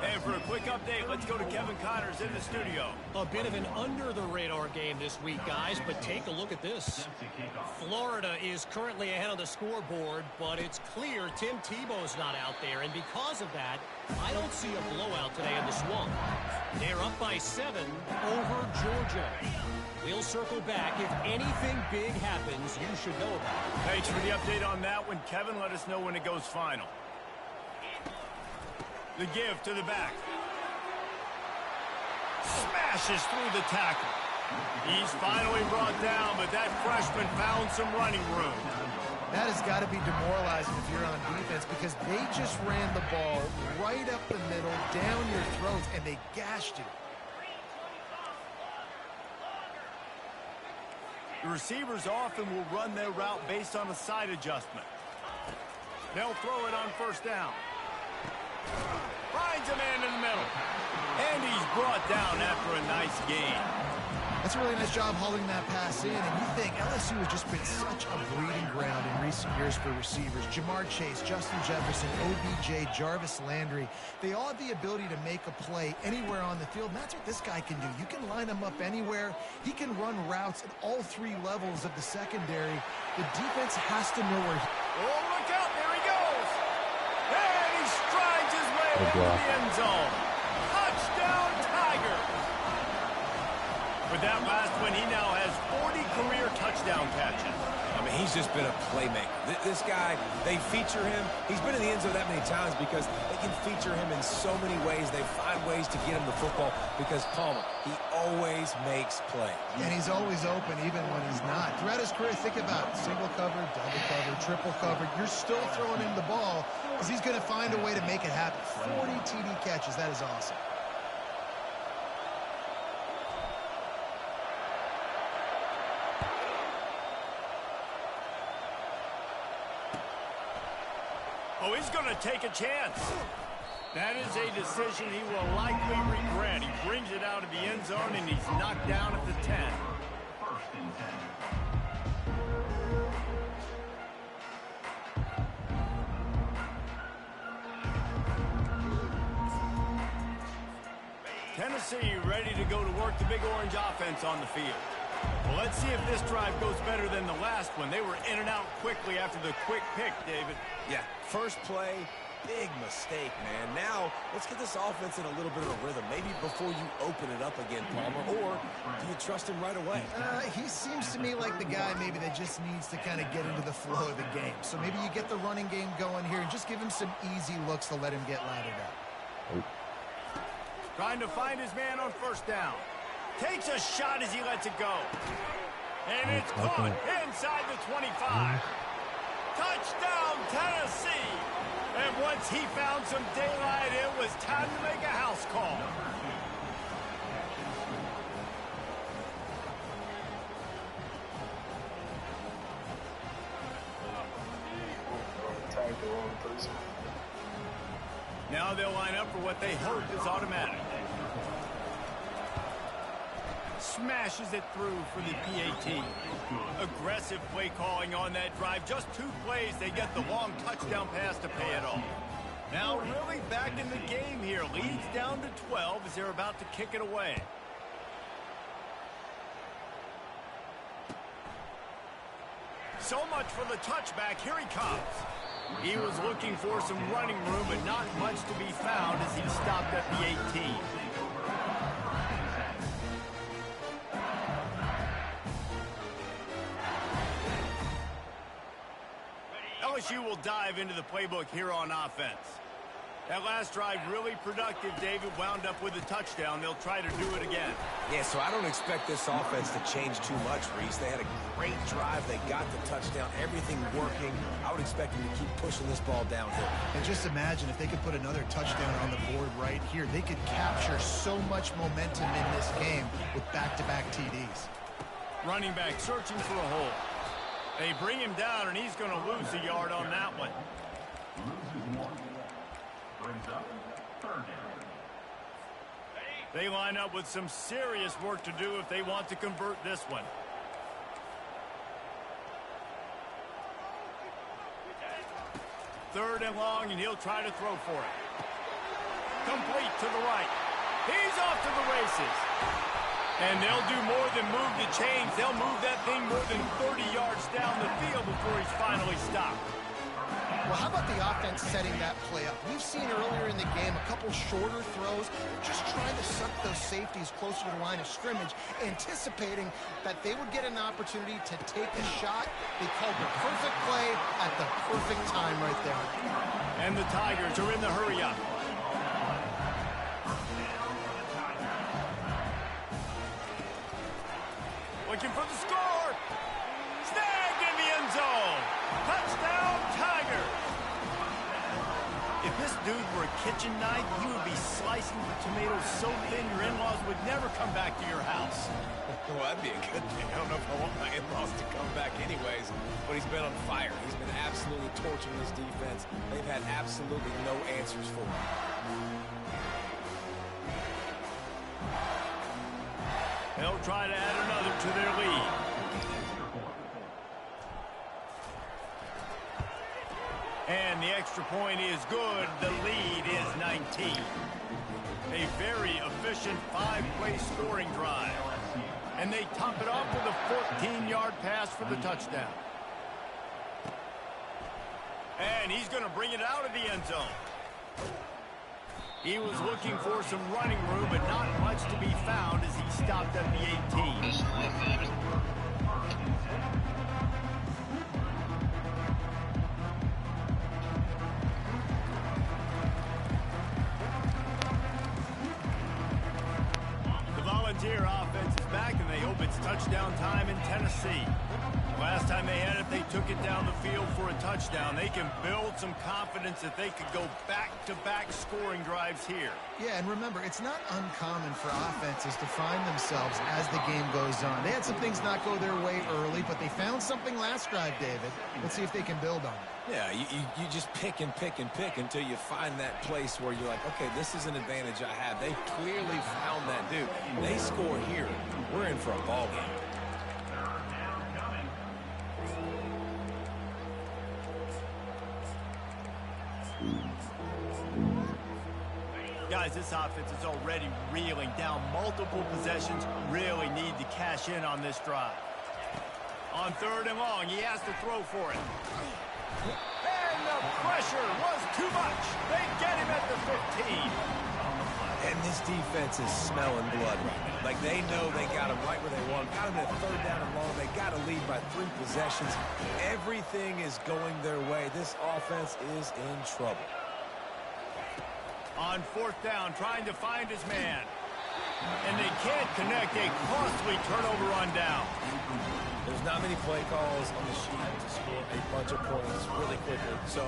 And for a quick update, let's go to Kevin Connors in the studio. A bit of an under-the-radar game this week, guys, but take a look at this. Florida is currently ahead on the scoreboard, but it's clear Tim Tebow's not out there, and because of that, I don't see a blowout today in the Swamp. They're up by 7 over Georgia. We'll circle back. If anything big happens, you should know about it. Thanks for the update on that one, Kevin. Let us know when it goes final. The give to the back. Smashes through the tackle. He's finally brought down, but that freshman found some running room. That has got to be demoralizing if you're on defense because they just ran the ball right up the middle, down your throats, and they gashed you. The receivers often will run their route based on a side adjustment. They'll throw it on first down. Finds a man in the middle. And he's brought down after a nice gain. That's a really nice job holding that pass in. And you think LSU has just been such a breeding ground in recent years for receivers. Jamar Chase, Justin Jefferson, OBJ, Jarvis Landry. They all have the ability to make a play anywhere on the field. And that's what this guy can do. You can line him up anywhere. He can run routes at all 3 levels of the secondary. The defense has to know where he... Oh, look out. There he goes. And he strides his way into the end zone. Touchdown, Tigers. With that last one, he now has 40 career touchdown catches. I mean, he's just been a playmaker. This guy, they feature him. He's been in the end zone that many times because they can feature him in so many ways. They find ways to get him the football because Palmer, he always makes plays. And he's always open even when he's not. Throughout his career, think about it. Single cover, double cover, triple cover. You're still throwing him the ball because he's going to find a way to make it happen. 40 TD catches. That is awesome. Oh, he's going to take a chance. That is a decision he will likely regret. He brings it out of the end zone, and he's knocked down at the 10. First and 10. Tennessee ready to go to work the Big Orange offense on the field. Well, let's see if this drive goes better than the last one. They were in and out quickly after the quick pick, David. Yeah, first play, big mistake, man. Now, let's get this offense in a little bit of a rhythm. Maybe before you open it up again, Palmer, or do you trust him right away? He seems to me like the guy maybe that just needs to kind of get into the flow of the game. So maybe you get the running game going here and just give him some easy looks to let him get laddered up. Trying to find his man on first down. Takes a shot as he lets it go. And it's caught inside the 25. Touchdown, Tennessee. And once he found some daylight, it was time to make a house call. Now they'll line up for what they hope is automatic. Smashes it through for the PAT. Aggressive play calling on that drive. Just 2 plays, they get the long touchdown pass to pay it off. Now really back in the game here. Leads down to 12 as they're about to kick it away. So much for the touchback. Here he comes. He was looking for some running room, but not much to be found as he stopped at the 18. LSU will dive into the playbook here on offense. That last drive really productive. David wound up with a touchdown. They'll try to do it again. Yeah, so I don't expect this offense to change too much, Reese. They had a great drive. They got the touchdown. Everything working. I would expect them to keep pushing this ball downhill. And just imagine if they could put another touchdown on the board right here. They could capture so much momentum in this game with back-to-back TDs. Running back searching for a hole. They bring him down, and he's going to lose a yard on that one. They line up with some serious work to do if they want to convert this one. Third and long, and he'll try to throw for it. complete to the right. He's off to the races. And they'll do more than move the chains. They'll move that thing more than 30 yards down the field before he's finally stopped. Well, how about the offense setting that play up? We've seen earlier in the game a couple shorter throws, just trying to suck those safeties closer to the line of scrimmage, anticipating that they would get an opportunity to take a shot. They called the perfect play at the perfect time right there. And the Tigers are in the hurry-up. Looking for the score. Snagged in the end zone. Touchdown, Tigers. If this dude were a kitchen knife, you would be slicing the tomatoes so thin your in-laws would never come back to your house. Well, that'd be a good thing. I don't know if I want my in-laws to come back anyways, but he's been on fire. He's been absolutely torching this defense. They've had absolutely no answers for him. They'll try to add another to their lead. And the extra point is good. The lead is 19. A very efficient 5-play scoring drive. And they top it off with a 14-yard pass for the touchdown. And he's going to bring it out of the end zone. He was looking for some running room, but not much to be found as he stopped at the 18. The Volunteer offense is back, and they hope it's touchdown time in Tennessee. Last time they had it, they took it down the field for a touchdown. They can build some confidence that they could go back-to-back scoring drives here. Yeah, and remember, it's not uncommon for offenses to find themselves as the game goes on. They had some things not go their way early, but they found something last drive, David. Let's see if they can build on it. Yeah, you just pick and pick and pick until you find that place where you're like, okay, this is an advantage I have. They clearly found that dude. They score here. We're in for a ball game. Guys, this offense is already reeling down multiple possessions. Really need to cash in on this drive. On 3rd and long, he has to throw for it. And the pressure was too much. They get him at the 15. And this defense is smelling blood right now. Like, they know they got him right where they want him. Got him at 3rd down and long. They got to lead by 3 possessions. Everything is going their way. This offense is in trouble. On 4th down, trying to find his man. And they can't connect. A costly turnover on down. There's not many play calls on the sheet to score a bunch of points really quickly. So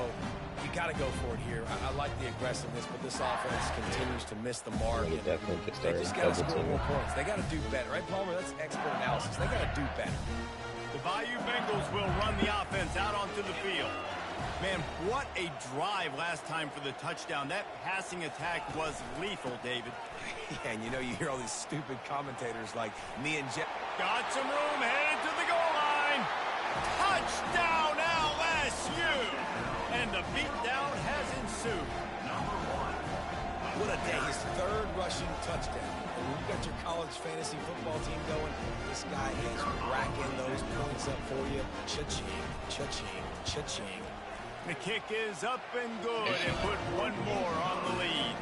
you got to go for it here. I like the aggressiveness, but this offense continues to miss the mark. They just got to score more points. They got to do better. Right, Palmer? That's expert analysis. They got to do better. The Bayou Bengals will run the offense out onto the field. Man, what a drive last time for the touchdown. That passing attack was lethal, David. Yeah, and you know, you hear all these stupid commentators like me and Jeff. Got some room, headed to the goal line. Touchdown, LSU! And the beatdown has ensued. What a day. His 3rd rushing touchdown. And when you got your college fantasy football team going, this guy is racking those points up for you. Cha-ching, cha-ching, cha-ching. The kick is up and good and put one more on the lead.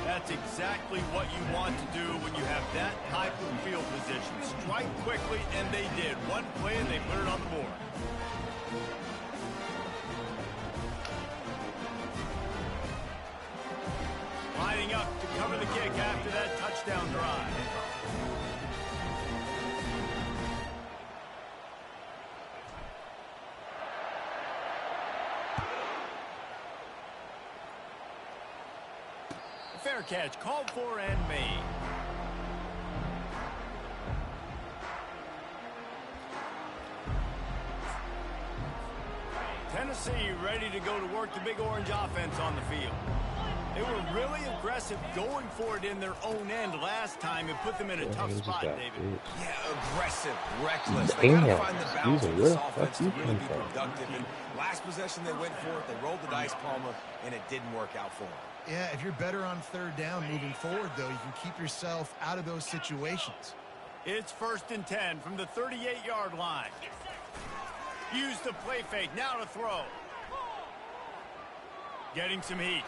That's exactly what you want to do when you have that type of field position. Strike quickly, and they did. One play, and they put it on the board. Lining up to cover the kick after that touchdown drive. Fair catch, called for and made. Tennessee ready to go to work the Big Orange offense on the field. They were really aggressive going for it in their own end last time and put them in a tough spot, David. Yeah, aggressive, reckless. They Damn. gotta find the balance of this offense to really be from? productive. And last possession they went for it, they rolled the dice, Palmer, and it didn't work out for them. Yeah, if you're better on third down moving forward, though, you can keep yourself out of those situations. It's 1st and 10 from the 38-yard line. Use the play fake, now to throw. Getting some heat.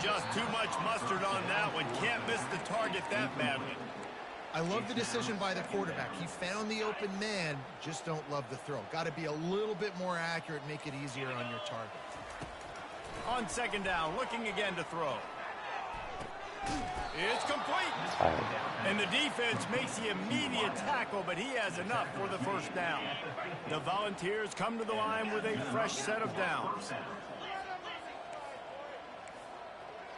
Just too much mustard on that one. Can't miss the target that badly. I love the decision by the quarterback. He found the open man, just don't love the throw. Got to be a little bit more accurate, make it easier on your target. On 2nd down, looking again to throw. It's complete. And the defense makes the immediate tackle, but he has enough for the 1st down. The Volunteers come to the line with a fresh set of downs.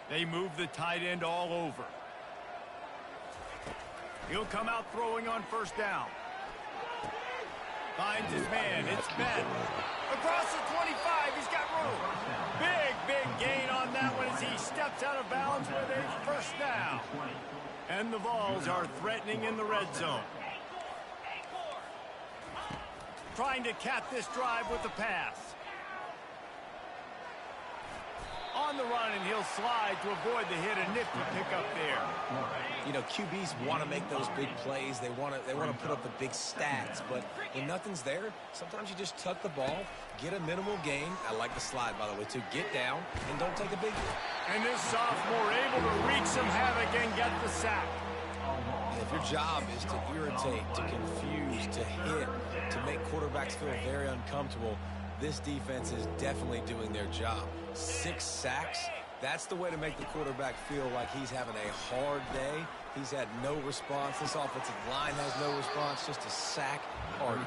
They move the tight end all over. He'll come out throwing on 1st down. Finds his man. It's Ben. Across the 25. He's got room. Big gain on that one as he steps out of bounds with a 1st down. And the Vols are threatening in the red zone. Trying to cap this drive with the pass. On the run, and he'll slide to avoid the hit. A nifty pickup there. You know, QBs want to make those big plays. They want to put up the big stats. But when nothing's there, sometimes you just tuck the ball, get a minimal gain. I like the slide, by the way, too. Get down and don't take a big hit. And this sophomore able to wreak some havoc and get the sack. If your job is to irritate, to confuse, to hit, to make quarterbacks feel very uncomfortable, this defense is definitely doing their job. 6 sacks, that's the way to make the quarterback feel like he's having a hard day. He's had no response. This offensive line has no response, just a sack party.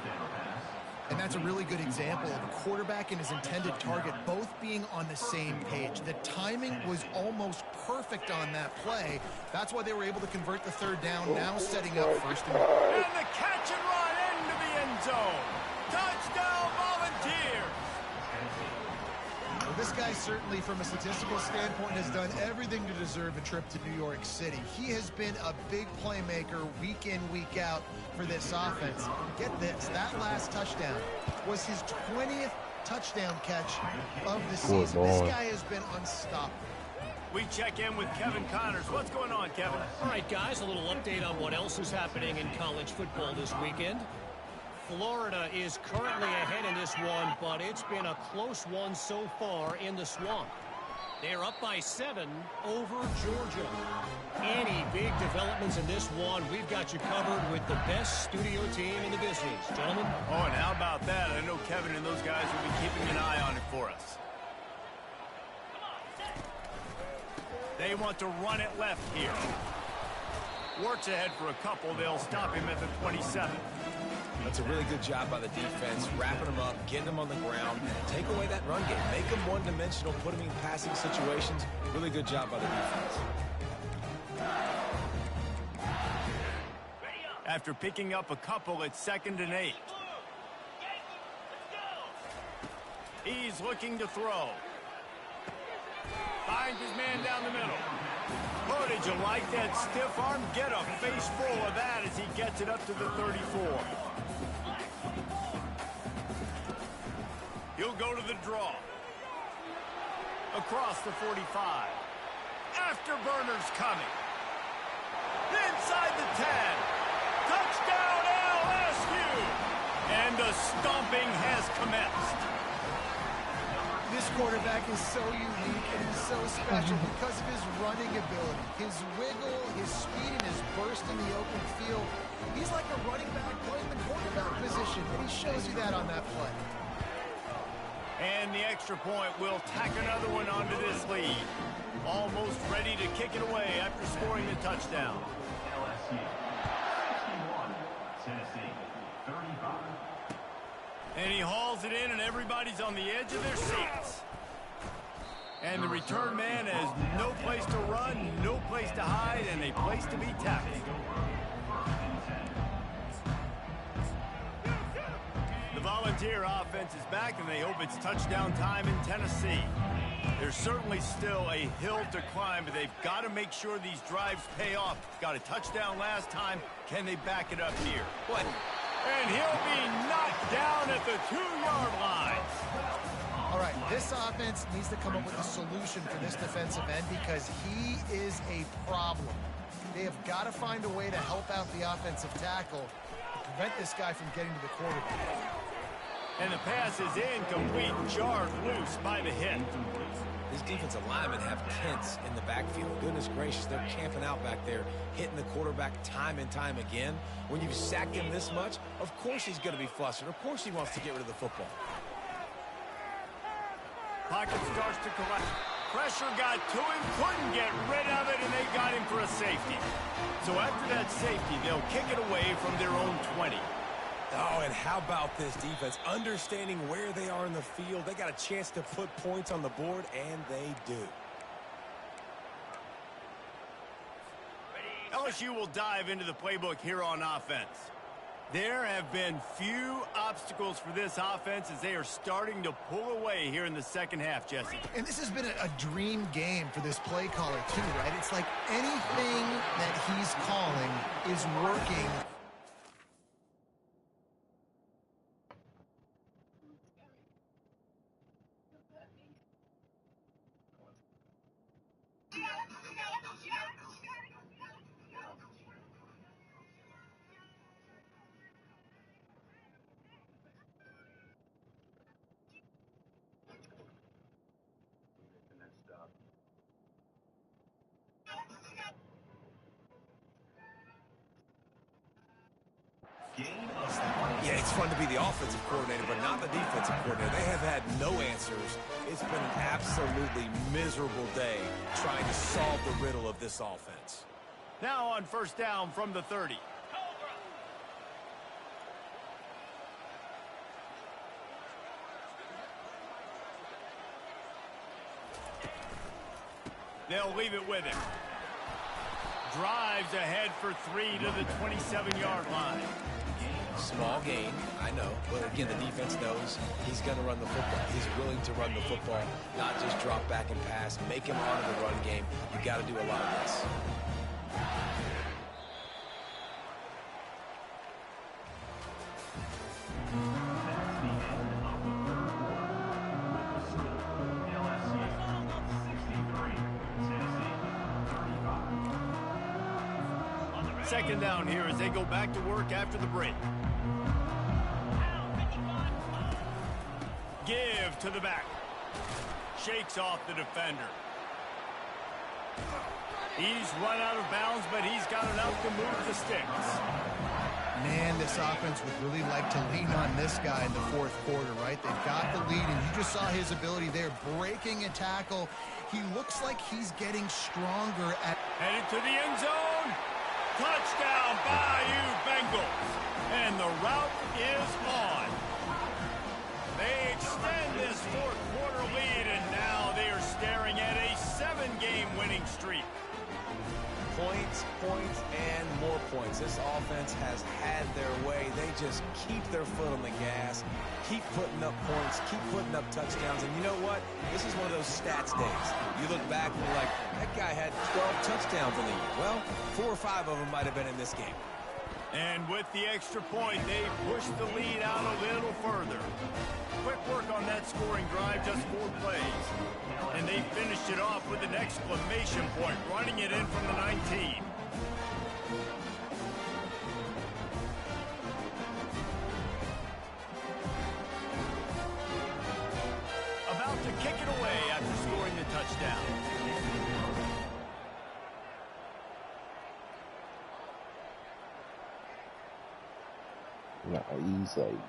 And that's a really good example of a quarterback and his intended target both being on the same page. The timing was almost perfect on that play. That's why they were able to convert the 3rd down, now setting up 1st and 10. And the catch and run into the end zone. Touchdown, Volunteers! Well, this guy certainly, from a statistical standpoint, has done everything to deserve a trip to New York City. He has been a big playmaker week in, week out for this offense. Get this, that last touchdown was his 20th touchdown catch of the season. This guy has been unstoppable. We check in with Kevin Connors. What's going on, Kevin? All right, guys, a little update on what else is happening in college football this weekend. Florida is currently ahead in this one, but it's been a close one so far in the Swamp. They're up by 7 over Georgia. Any big developments in this one, we've got you covered with the best studio team in the business. Gentlemen? Oh, and how about that? I know Kevin and those guys will be keeping an eye on it for us. They want to run it left here. Works ahead for a couple. They'll stop him at the 27. That's a really good job by the defense, wrapping them up, getting them on the ground, take away that run game, make them one-dimensional, put them in passing situations. Really good job by the defense. After picking up a couple, it's 2nd and 8. He's looking to throw. Finds his man down the middle. Oh, did you like that stiff arm? Get a face full of that as he gets it up to the 34. He'll go to the draw. Across the 45. Afterburner's coming. Inside the 10. Touchdown LSU. And the stomping has commenced. This quarterback is so unique and he's so special because of his running ability, his wiggle, his speed, and his burst in the open field. He's like a running back playing the quarterback position, and he shows you that on that play. And the extra point will tack another one onto this lead. Almost ready to kick it away after scoring the touchdown. LSU 61, Tennessee 35. And he hauls it in, and everybody's on the edge of their seats. And the return man has no place to run, no place to hide, and a place to be tackled. The Volunteer offense is back, and they hope it's touchdown time in Tennessee. There's certainly still a hill to climb, but they've got to make sure these drives pay off. Got a touchdown last time. Can they back it up here? What? And he'll be knocked down at the 2-yard line. All right, this offense needs to come up with a solution for this defensive end because he is a problem. They have got to find a way to help out the offensive tackle to prevent this guy from getting to the quarterback. And the pass is incomplete, jarred loose by the hit. These defensive linemen have tents in the backfield. Goodness gracious, they're camping out back there, hitting the quarterback time and time again. When you've sacked him this much, of course he's going to be flustered. Of course he wants to get rid of the football. Pocket starts to collapse. Pressure got to him, couldn't get rid of it, and they got him for a safety. So after that safety, they'll kick it away from their own 20. Oh, and how about this defense? Understanding where they are in the field. They got a chance to put points on the board, and they do. LSU will dive into the playbook here on offense. There have been few obstacles for this offense as they are starting to pull away here in the second half, Jesse. And this has been a dream game for this play caller, too, right? It's like anything that he's calling is working. Yeah, it's fun to be the offensive coordinator, but not the defensive coordinator. They have had no answers. It's been an absolutely miserable day trying to solve the riddle of this offense. Now on first down from the 30. They'll leave it with him. Drives ahead for 3 to the 27-yard line. Small gain, I know, but again, the defense knows he's going to run the football. He's willing to run the football, not just drop back and pass, make him out of the run game. You got to do a lot of this. Second down here as they go back to work after the break. Give to the back. Shakes off the defender. He's run out of bounds, but he's got enough to move the sticks. Man, this offense would really like to lean on this guy in the fourth quarter, right? They've got the lead, and you just saw his ability there, breaking a tackle. He looks like he's getting stronger at... Headed to the end zone. Touchdown, Bayou Bengals. And the route is on. They extend this fourth quarter lead, and now they are staring at a 7-game winning streak. Points, points, and more points. This offense has had their way. They just keep their foot on the gas, keep putting up points, keep putting up touchdowns. And you know what? This is one of those stats days. You look back and you're like, that guy had 12 touchdowns in the year. Well, 4 or 5 of them might have been in this game. And with the extra point, they push the lead out a little further. Quick work on that scoring drive, just 4 plays. And they finished it off with an exclamation point, running it in from the 19. About to kick it away after scoring the touchdown. Nah, he's like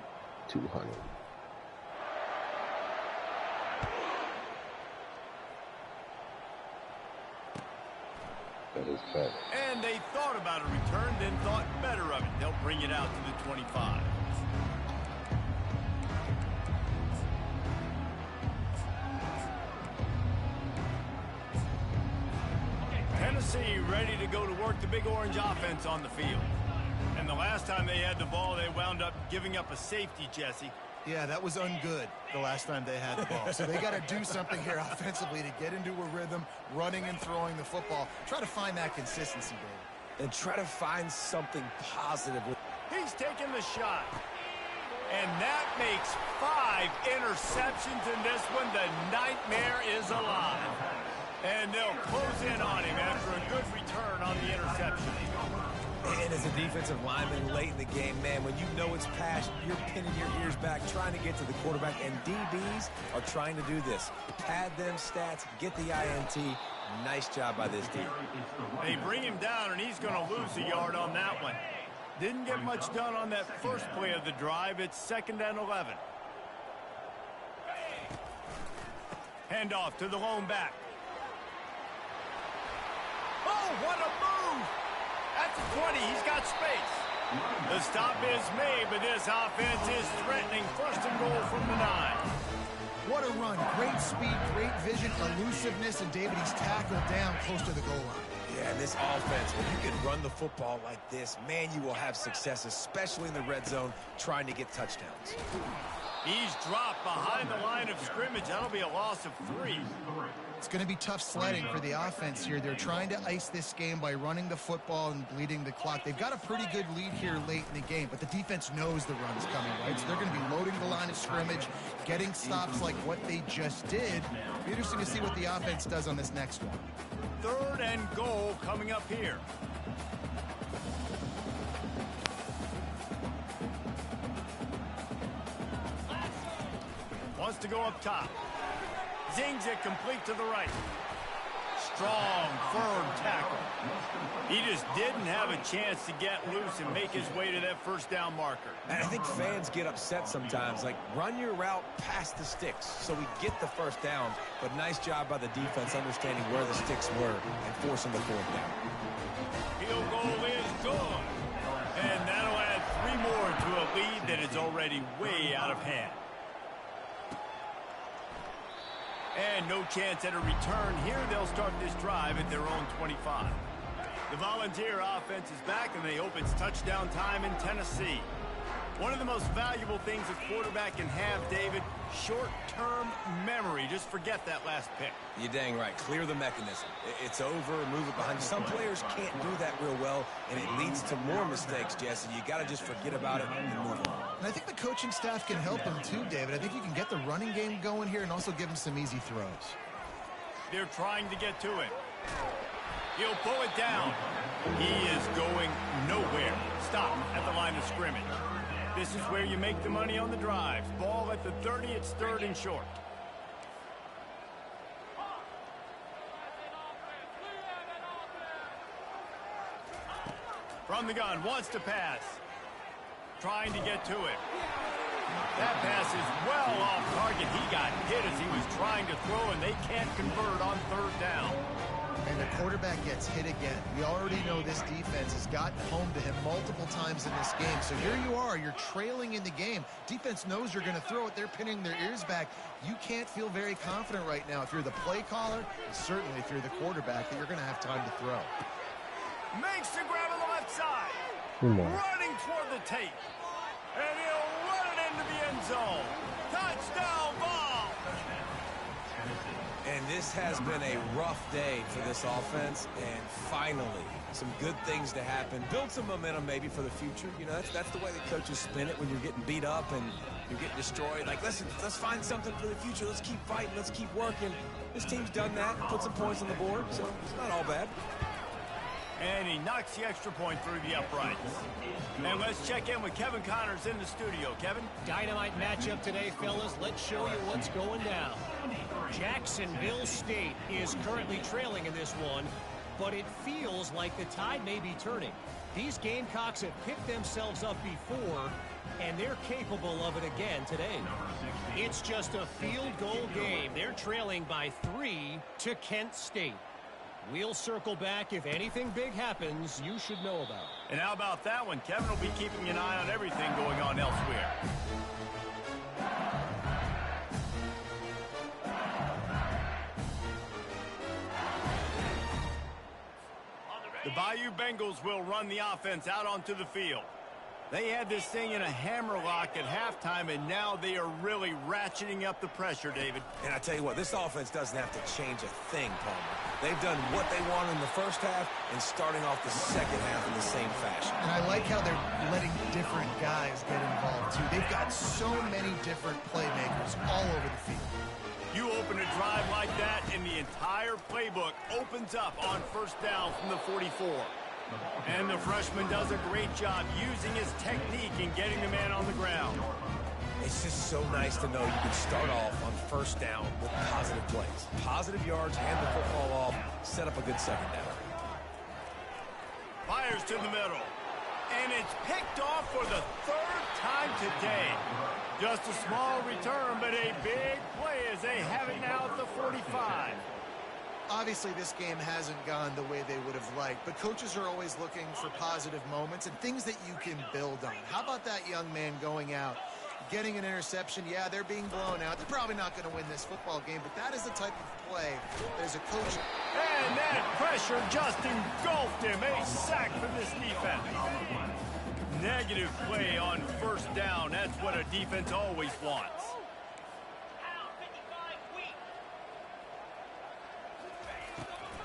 200. That is better. And they thought about a return, then thought better of it. They'll bring it out to the 25. Tennessee ready to go to work the Big Orange offense on the field. And the last time they had the ball, they wound up giving up a safety, Jesse. Yeah, that was ungood the last time they had the ball. So they got to do something here offensively to get into a rhythm, running and throwing the football. Try to find that consistency, David. And try to find something positive. He's taking the shot. And that makes 5 interceptions in this one. The nightmare is alive. And they'll close in on him after a good return on the interception. And as a defensive lineman late in the game, man, when you know it's past, you're pinning your ears back, trying to get to the quarterback, and DBs are trying to do this. Pad them stats, get the INT. Nice job by this team. They bring him down, and he's going to lose a yard on that one. Didn't get much done on that first play of the drive. It's 2nd and 11. Handoff to the lone back. Oh, what a move! At the 20, he's got space. The stop is made, but this offense is threatening. 1st and goal from the 9. What a run. Great speed, great vision, elusiveness, and David, he's tackled down close to the goal line. Yeah, and this offense, when you can run the football like this, man, you will have success, especially in the red zone, trying to get touchdowns. He's dropped behind the line of scrimmage. That'll be a loss of 3. It's going to be tough sledding for the offense here. They're trying to ice this game by running the football and bleeding the clock. They've got a pretty good lead here late in the game, but the defense knows the run's coming, right? So they're going to be loading the line of scrimmage, getting stops like what they just did. It'll be interesting to see what the offense does on this next one. 3rd and goal coming up here. Wants to go up top. Zings it complete to the right. Strong, firm tackle. He just didn't have a chance to get loose and make his way to that 1st down marker. And I think fans get upset sometimes, like run your route past the sticks so we get the 1st down. But nice job by the defense understanding where the sticks were and forcing the 4th down. Field goal is good. And that'll add 3 more to a lead that is already way out of hand. And no chance at a return here. They'll start this drive at their own 25. The Volunteer offense is back, and they hope it's touchdown time in Tennessee. One of the most valuable things a quarterback can have, David, short-term memory. Just forget that last pick. You're dang right. Clear the mechanism. It's over, move it behind you. Some players can't do that real well, and it leads to more mistakes, Jesse. You got to just forget about it and move on. And I think the coaching staff can help him too, David. I think you can get the running game going here and also give him some easy throws. They're trying to get to it. He'll pull it down. He is going nowhere. Stop at the line of scrimmage. This is where you make the money on the drives. Ball at the 30, it's 3rd and short. From the gun, wants to pass. Trying to get to it. That pass is well off target. He got hit as he was trying to throw, and they can't convert on 3rd down. And the quarterback gets hit again. We already know this defense has gotten home to him multiple times in this game. So here you are, you're trailing in the game. Defense knows you're going to throw it. They're pinning their ears back. You can't feel very confident right now if you're the play caller, and certainly if you're the quarterback, that you're going to have time to throw. Makes the grab on the left side. Running toward the tape. And he'll run it into the end zone. Touchdown ball. And this has been a rough day for this offense, and finally, some good things to happen. Build some momentum maybe for the future. You know, that's the way the coaches spin it when you're getting beat up and you're getting destroyed. Like, listen, let's find something for the future. Let's keep fighting. Let's keep working. This team's done that, put some points on the board, so it's not all bad. And he knocks the extra point through the uprights. And let's check in with Kevin Connors in the studio. Kevin? Dynamite matchup today, fellas. Let's show you what's going down. Jacksonville State is currently trailing in this one, but it feels like the tide may be turning. These Gamecocks have picked themselves up before, and they're capable of it again today. It's just a field goal game. They're trailing by 3 to Kent State. We'll circle back. If anything big happens, you should know about it. And how about that one? Kevin will be keeping an eye on everything going on elsewhere. The Bayou Bengals will run the offense out onto the field. They had this thing in a hammerlock at halftime, and now they are really ratcheting up the pressure, David. And I tell you what, this offense doesn't have to change a thing, Palmer. They've done what they wanted in the first half and starting off the second half in the same fashion. And I like how they're letting different guys get involved, too. They've got so many different playmakers all over the field. You open a drive like that, and the entire playbook opens up on first down from the 44. And the freshman does a great job using his technique and getting the man on the ground. It's just so nice to know you can start off on first down with positive plays. Positive yards, hand the football off, set up a good second down. Fires to the middle. And it's picked off for the third time today. Just a small return, but a big play as they have it now at the 45. Obviously, this game hasn't gone the way they would have liked, but coaches are always looking for positive moments and things that you can build on. How about that young man going out, getting an interception? Yeah, they're being blown out. They're probably not going to win this football game, but that is the type of play that as a coach... And that pressure just engulfed him. A sack for this defense. Negative play on first down. That's what a defense always wants.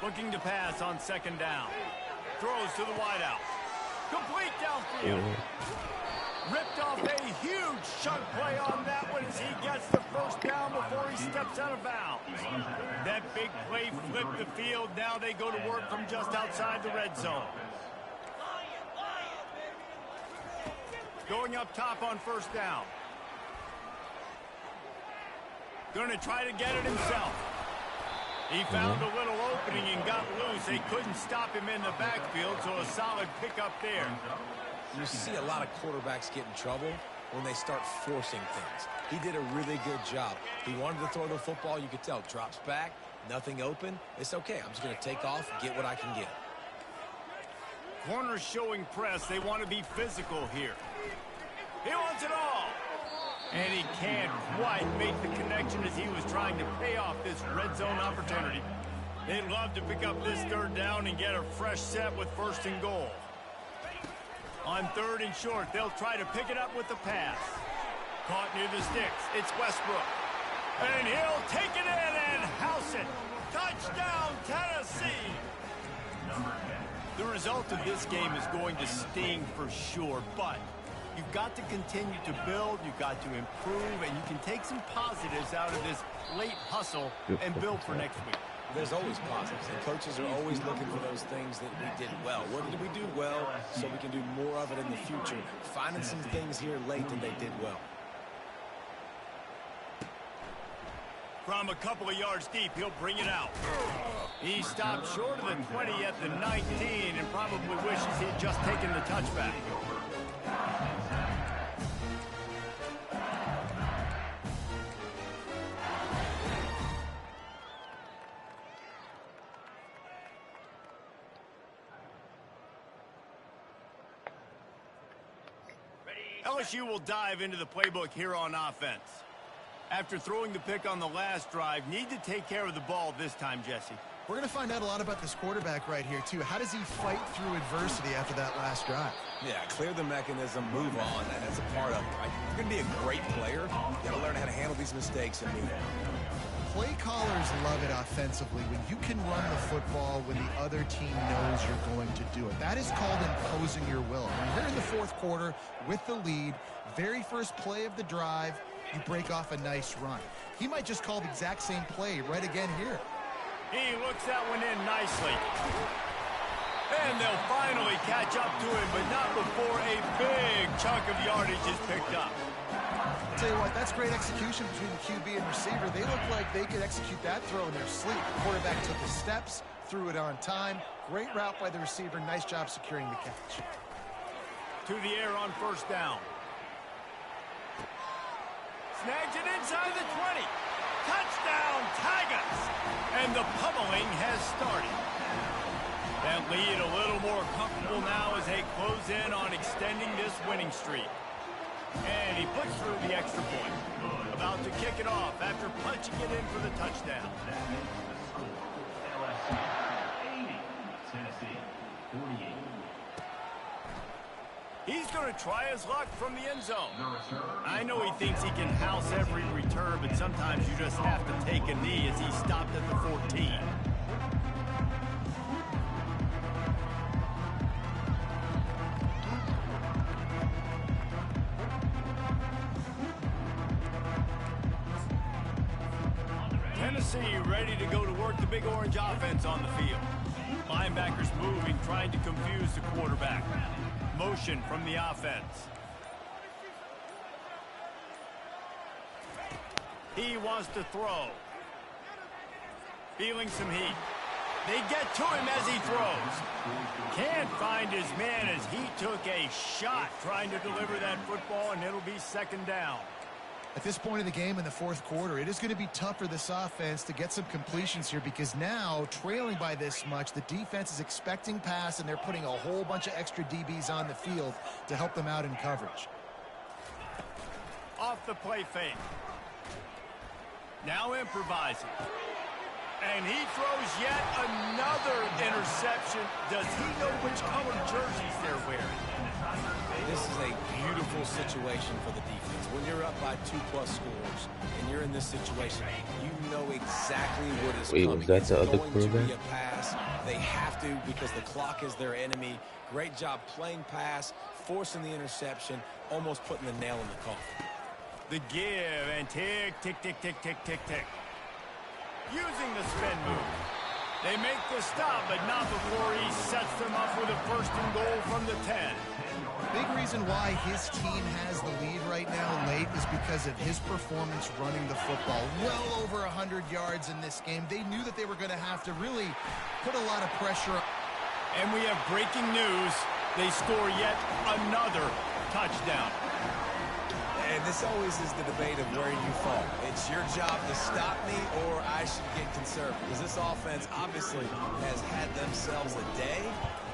Looking to pass on second down. Throws to the wideout. Complete downfield. Ripped off a huge chunk play on that one as he gets the first down before he steps out of bounds. That big play flipped the field. Now they go to work from just outside the red zone. Going up top on first down. Going to try to get it himself. He found a little opening and got loose. They couldn't stop him in the backfield, so a solid pickup there. You see a lot of quarterbacks get in trouble when they start forcing things. He did a really good job. He wanted to throw the football. You could tell. Drops back, nothing open. It's okay. I'm just going to take off and get what I can get. Corners showing press. They want to be physical here. He wants it all. And he can't quite make the connection as he was trying to pay off this red zone opportunity. They'd love to pick up this third down and get a fresh set with first and goal. On third and short, they'll try to pick it up with the pass. Caught near the sticks. It's Westbrook. And he'll take it in and house it. Touchdown, Tennessee. The result of this game is going to sting for sure, but you've got to continue to build, you've got to improve, and you can take some positives out of this late hustle and build for next week. There's always positives, and coaches are always looking for those things that we did well. What did we do well so we can do more of it in the future? Finding some things here late that they did well. From a couple of yards deep, he'll bring it out. He stopped short of the 20 at the 19 and probably wishes he'd just taken the touchback. LSU will dive into the playbook here on offense. After throwing the pick on the last drive, need to take care of the ball this time, Jesse. We're going to find out a lot about this quarterback right here, too. How does he fight through adversity after that last drive? Yeah, clear the mechanism, move on. That's a part of it, right? If you're going to be a great player, you got to learn how to handle these mistakes and move on. Play callers love it offensively when you can run the football when the other team knows you're going to do it. That is called imposing your will. When you're in the fourth quarter with the lead, very first play of the drive, you break off a nice run. He might just call the exact same play right again here. He looks that one in nicely. And they'll finally catch up to him, but not before a big chunk of yardage is picked up. I'll tell you what, that's great execution between the QB and receiver. They look like they could execute that throw in their sleep. The quarterback took his steps, threw it on time. Great route by the receiver. Nice job securing the catch. To the air on first down. Snags it inside the 20. Touchdown, Tigers! And the pummeling has started. That lead a little more comfortable now as they close in on extending this winning streak. And he puts through the extra point. About to kick it off after punching it in for the touchdown. LSU 80, Tennessee 48. He's going to try his luck from the end zone. I know he thinks he can house every return, but sometimes you just have to take a knee as he stopped at the 14. Tennessee ready to go to work the Big Orange offense on the field. Linebackers moving, trying to confuse the quarterback. Motion from the offense. He wants to throw. Feeling some heat. They get to him as he throws. Can't find his man as he took a shot trying to deliver that football, and it'll be second down. At this point of the game in the fourth quarter, it is going to be tough for this offense to get some completions here because now, trailing by this much, the defense is expecting pass, and they're putting a whole bunch of extra DBs on the field to help them out in coverage. Off the play fake. Now improvising. And he throws yet another interception. Does he know which color jerseys they're wearing? This is a beautiful situation for the defense. When you're up by 2+ scores and you're in this situation, you know exactly what is coming. Was that the other quarterback? Be a pass. They have to because the clock is their enemy. Great job playing pass, forcing the interception, almost putting the nail in the coffin. The give and tick, tick, tick, tick, tick, tick, tick. Using the spin move. They make the stop, but not before he sets them up with a 1st and goal from the 10. Big reason why his team has the lead right now late is because of his performance running the football. Well over 100 yards in this game. They knew that they were going to have to really put a lot of pressure. And we have breaking news. They score yet another touchdown. And this always is the debate of where you fall. It's your job to stop me or I should get conservative. Because this offense obviously has had themselves a day.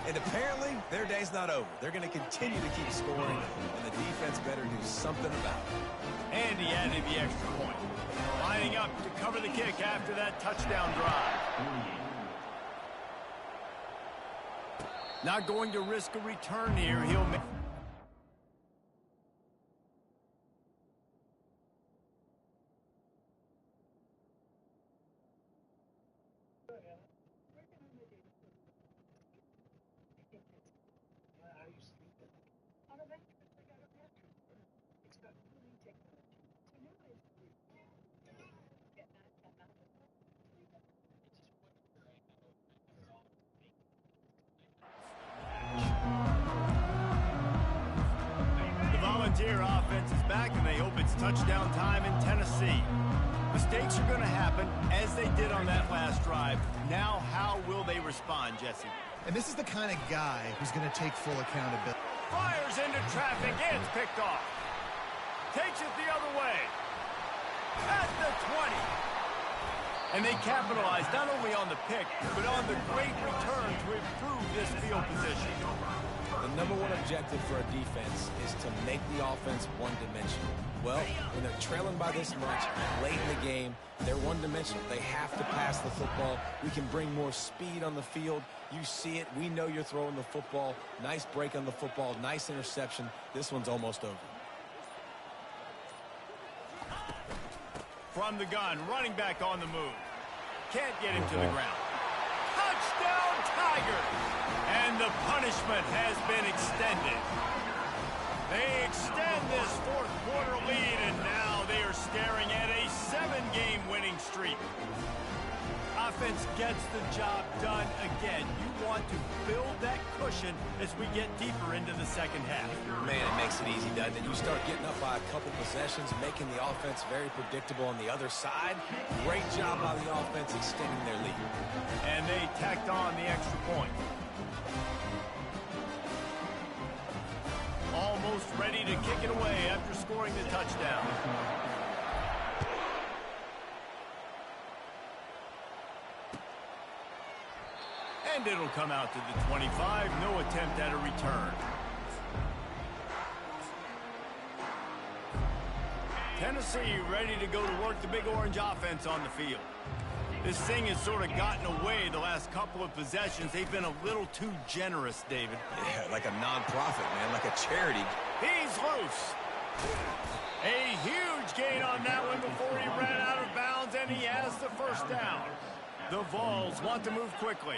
And apparently, their day's not over. They're going to continue to keep scoring, and the defense better do something about it. And he added the extra point. Lining up to cover the kick after that touchdown drive. Not going to risk a return here. He'll make... Volunteer offense is back, and they hope it's touchdown time in Tennessee. Mistakes are going to happen, as they did on that last drive. Now, how will they respond, Jesse? And this is the kind of guy who's going to take full accountability. Fires into traffic, and it's picked off. Takes it the other way. At the 20. And they capitalize not only on the pick, but on the great return to improve this field position. The number one objective for a defense is to make the offense one-dimensional. Well, when they're trailing by this much late in the game, they're one-dimensional. They have to pass the football. We can bring more speed on the field. You see it. We know you're throwing the football. Nice break on the football. Nice interception. This one's almost over. From the gun, running back on the move. Can't get him to the ground. Touchdown, Tigers! And the punishment has been extended. They extend this fourth quarter lead, and now they are staring at a 7-game winning streak. Offense gets the job done again. You want to build that cushion as we get deeper into the second half. Man, it makes it easy, doesn't it? You start getting up by a couple possessions, making the offense very predictable on the other side. Great job by the offense extending their lead. And they tacked on the extra point. Almost ready to kick it away after scoring the touchdown. And it'll come out to the 25. No attempt at a return. Tennessee ready to go to work the Big Orange offense on the field. This thing has sort of gotten away the last couple of possessions. They've been a little too generous, David. Yeah, like a non-profit, man, like a charity. He's loose. A huge gain on that one before he ran out of bounds, and he has the first down. The Vols want to move quickly.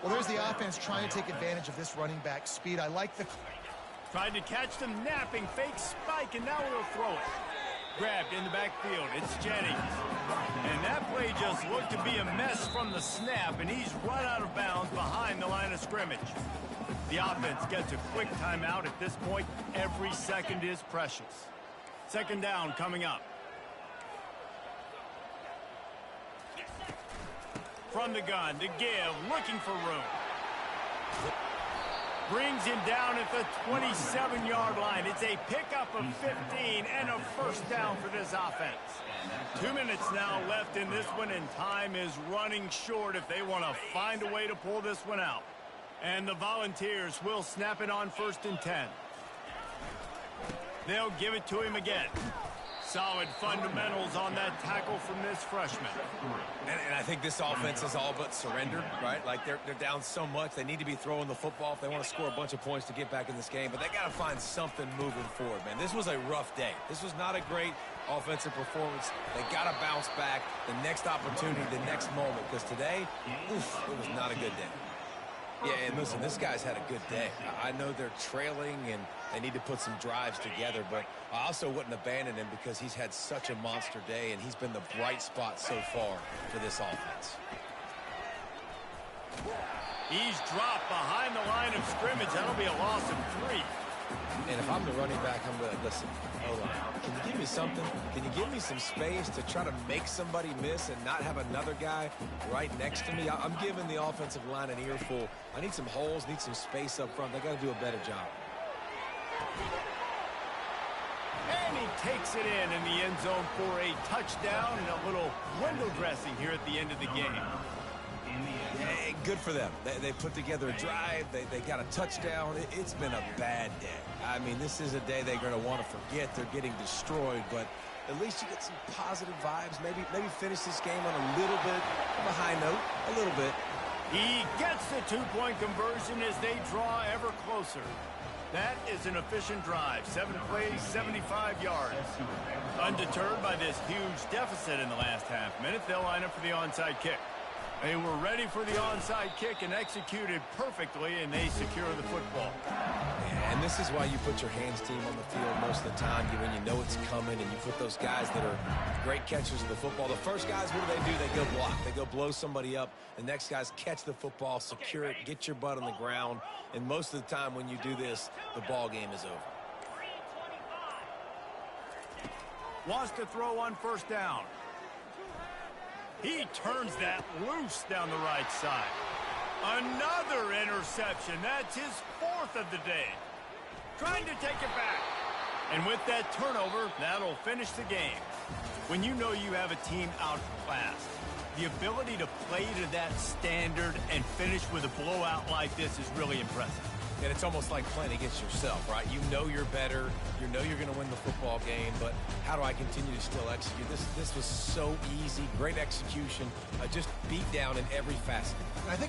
Well, there's the offense trying to take advantage of this running back speed. I like the... Tried to catch them napping, fake spike, and now he'll throw it. Grabbed in the backfield, it's Jennings. And that play just looked to be a mess from the snap, and he's run out of bounds behind the line of scrimmage. The offense gets a quick timeout at this point. Every second is precious. Second down coming up. From the gun to give, looking for room. Brings him down at the 27-yard line. It's a pickup of 15 and a first down for this offense. 2 minutes now left in this one, and time is running short if they want to find a way to pull this one out. And the Volunteers will snap it on 1st and 10. They'll give it to him again. Solid fundamentals on that tackle from this freshman. And I think this offense is all but surrendered, right? Like they're down so much. They need to be throwing the football if they want to score a bunch of points to get back in this game. But they got to find something moving forward, man. This was a rough day. This was not a great offensive performance. They got to bounce back the next opportunity, the next moment. Because today, oof, it was not a good day. Yeah, and listen, this guy's had a good day. I know they're trailing and they need to put some drives together, but I also wouldn't abandon him because he's had such a monster day and he's been the bright spot so far for this offense. He's dropped behind the line of scrimmage. That'll be a loss of 3. And if I'm the running back, I'm going to listen. Hold on. Can you give me something? Can you give me some space to try to make somebody miss and not have another guy right next to me? I'm giving the offensive line an earful. I need some holes, need some space up front. They got to do a better job. And he takes it in the end zone for a touchdown and a little window dressing here at the end of the game. Yeah, good for them. They put together a drive. They got a touchdown. It's been a bad day. I mean, this is a day they're going to want to forget. They're getting destroyed, but at least you get some positive vibes. Maybe finish this game on a little bit of a high note, a little bit. He gets the 2-point conversion as they draw ever closer. That is an efficient drive. 7 plays, 75 yards. Undeterred by this huge deficit in the last half-minute, they'll line up for the onside kick. They were ready for the onside kick and executed perfectly, and they secure the football. And this is why you put your hands team on the field most of the time when you know it's coming, and you put those guys that are great catchers of the football. The first guys, what do? They go block. They go blow somebody up. The next guys catch the football, secure it, get your butt on the ground. And most of the time when you do this, the ball game is over. Wants to throw on 1st down. He turns that loose down the right side. Another interception. That's his 4th of the day. Trying to take it back. And with that turnover, that'll finish the game. When you know you have a team outclassed, the ability to play to that standard and finish with a blowout like this is really impressive. And it's almost like playing against yourself, right? You know you're better. You know you're going to win the football game, but how do I continue to still execute? This was so easy. Great execution. Just beat down in every facet. I think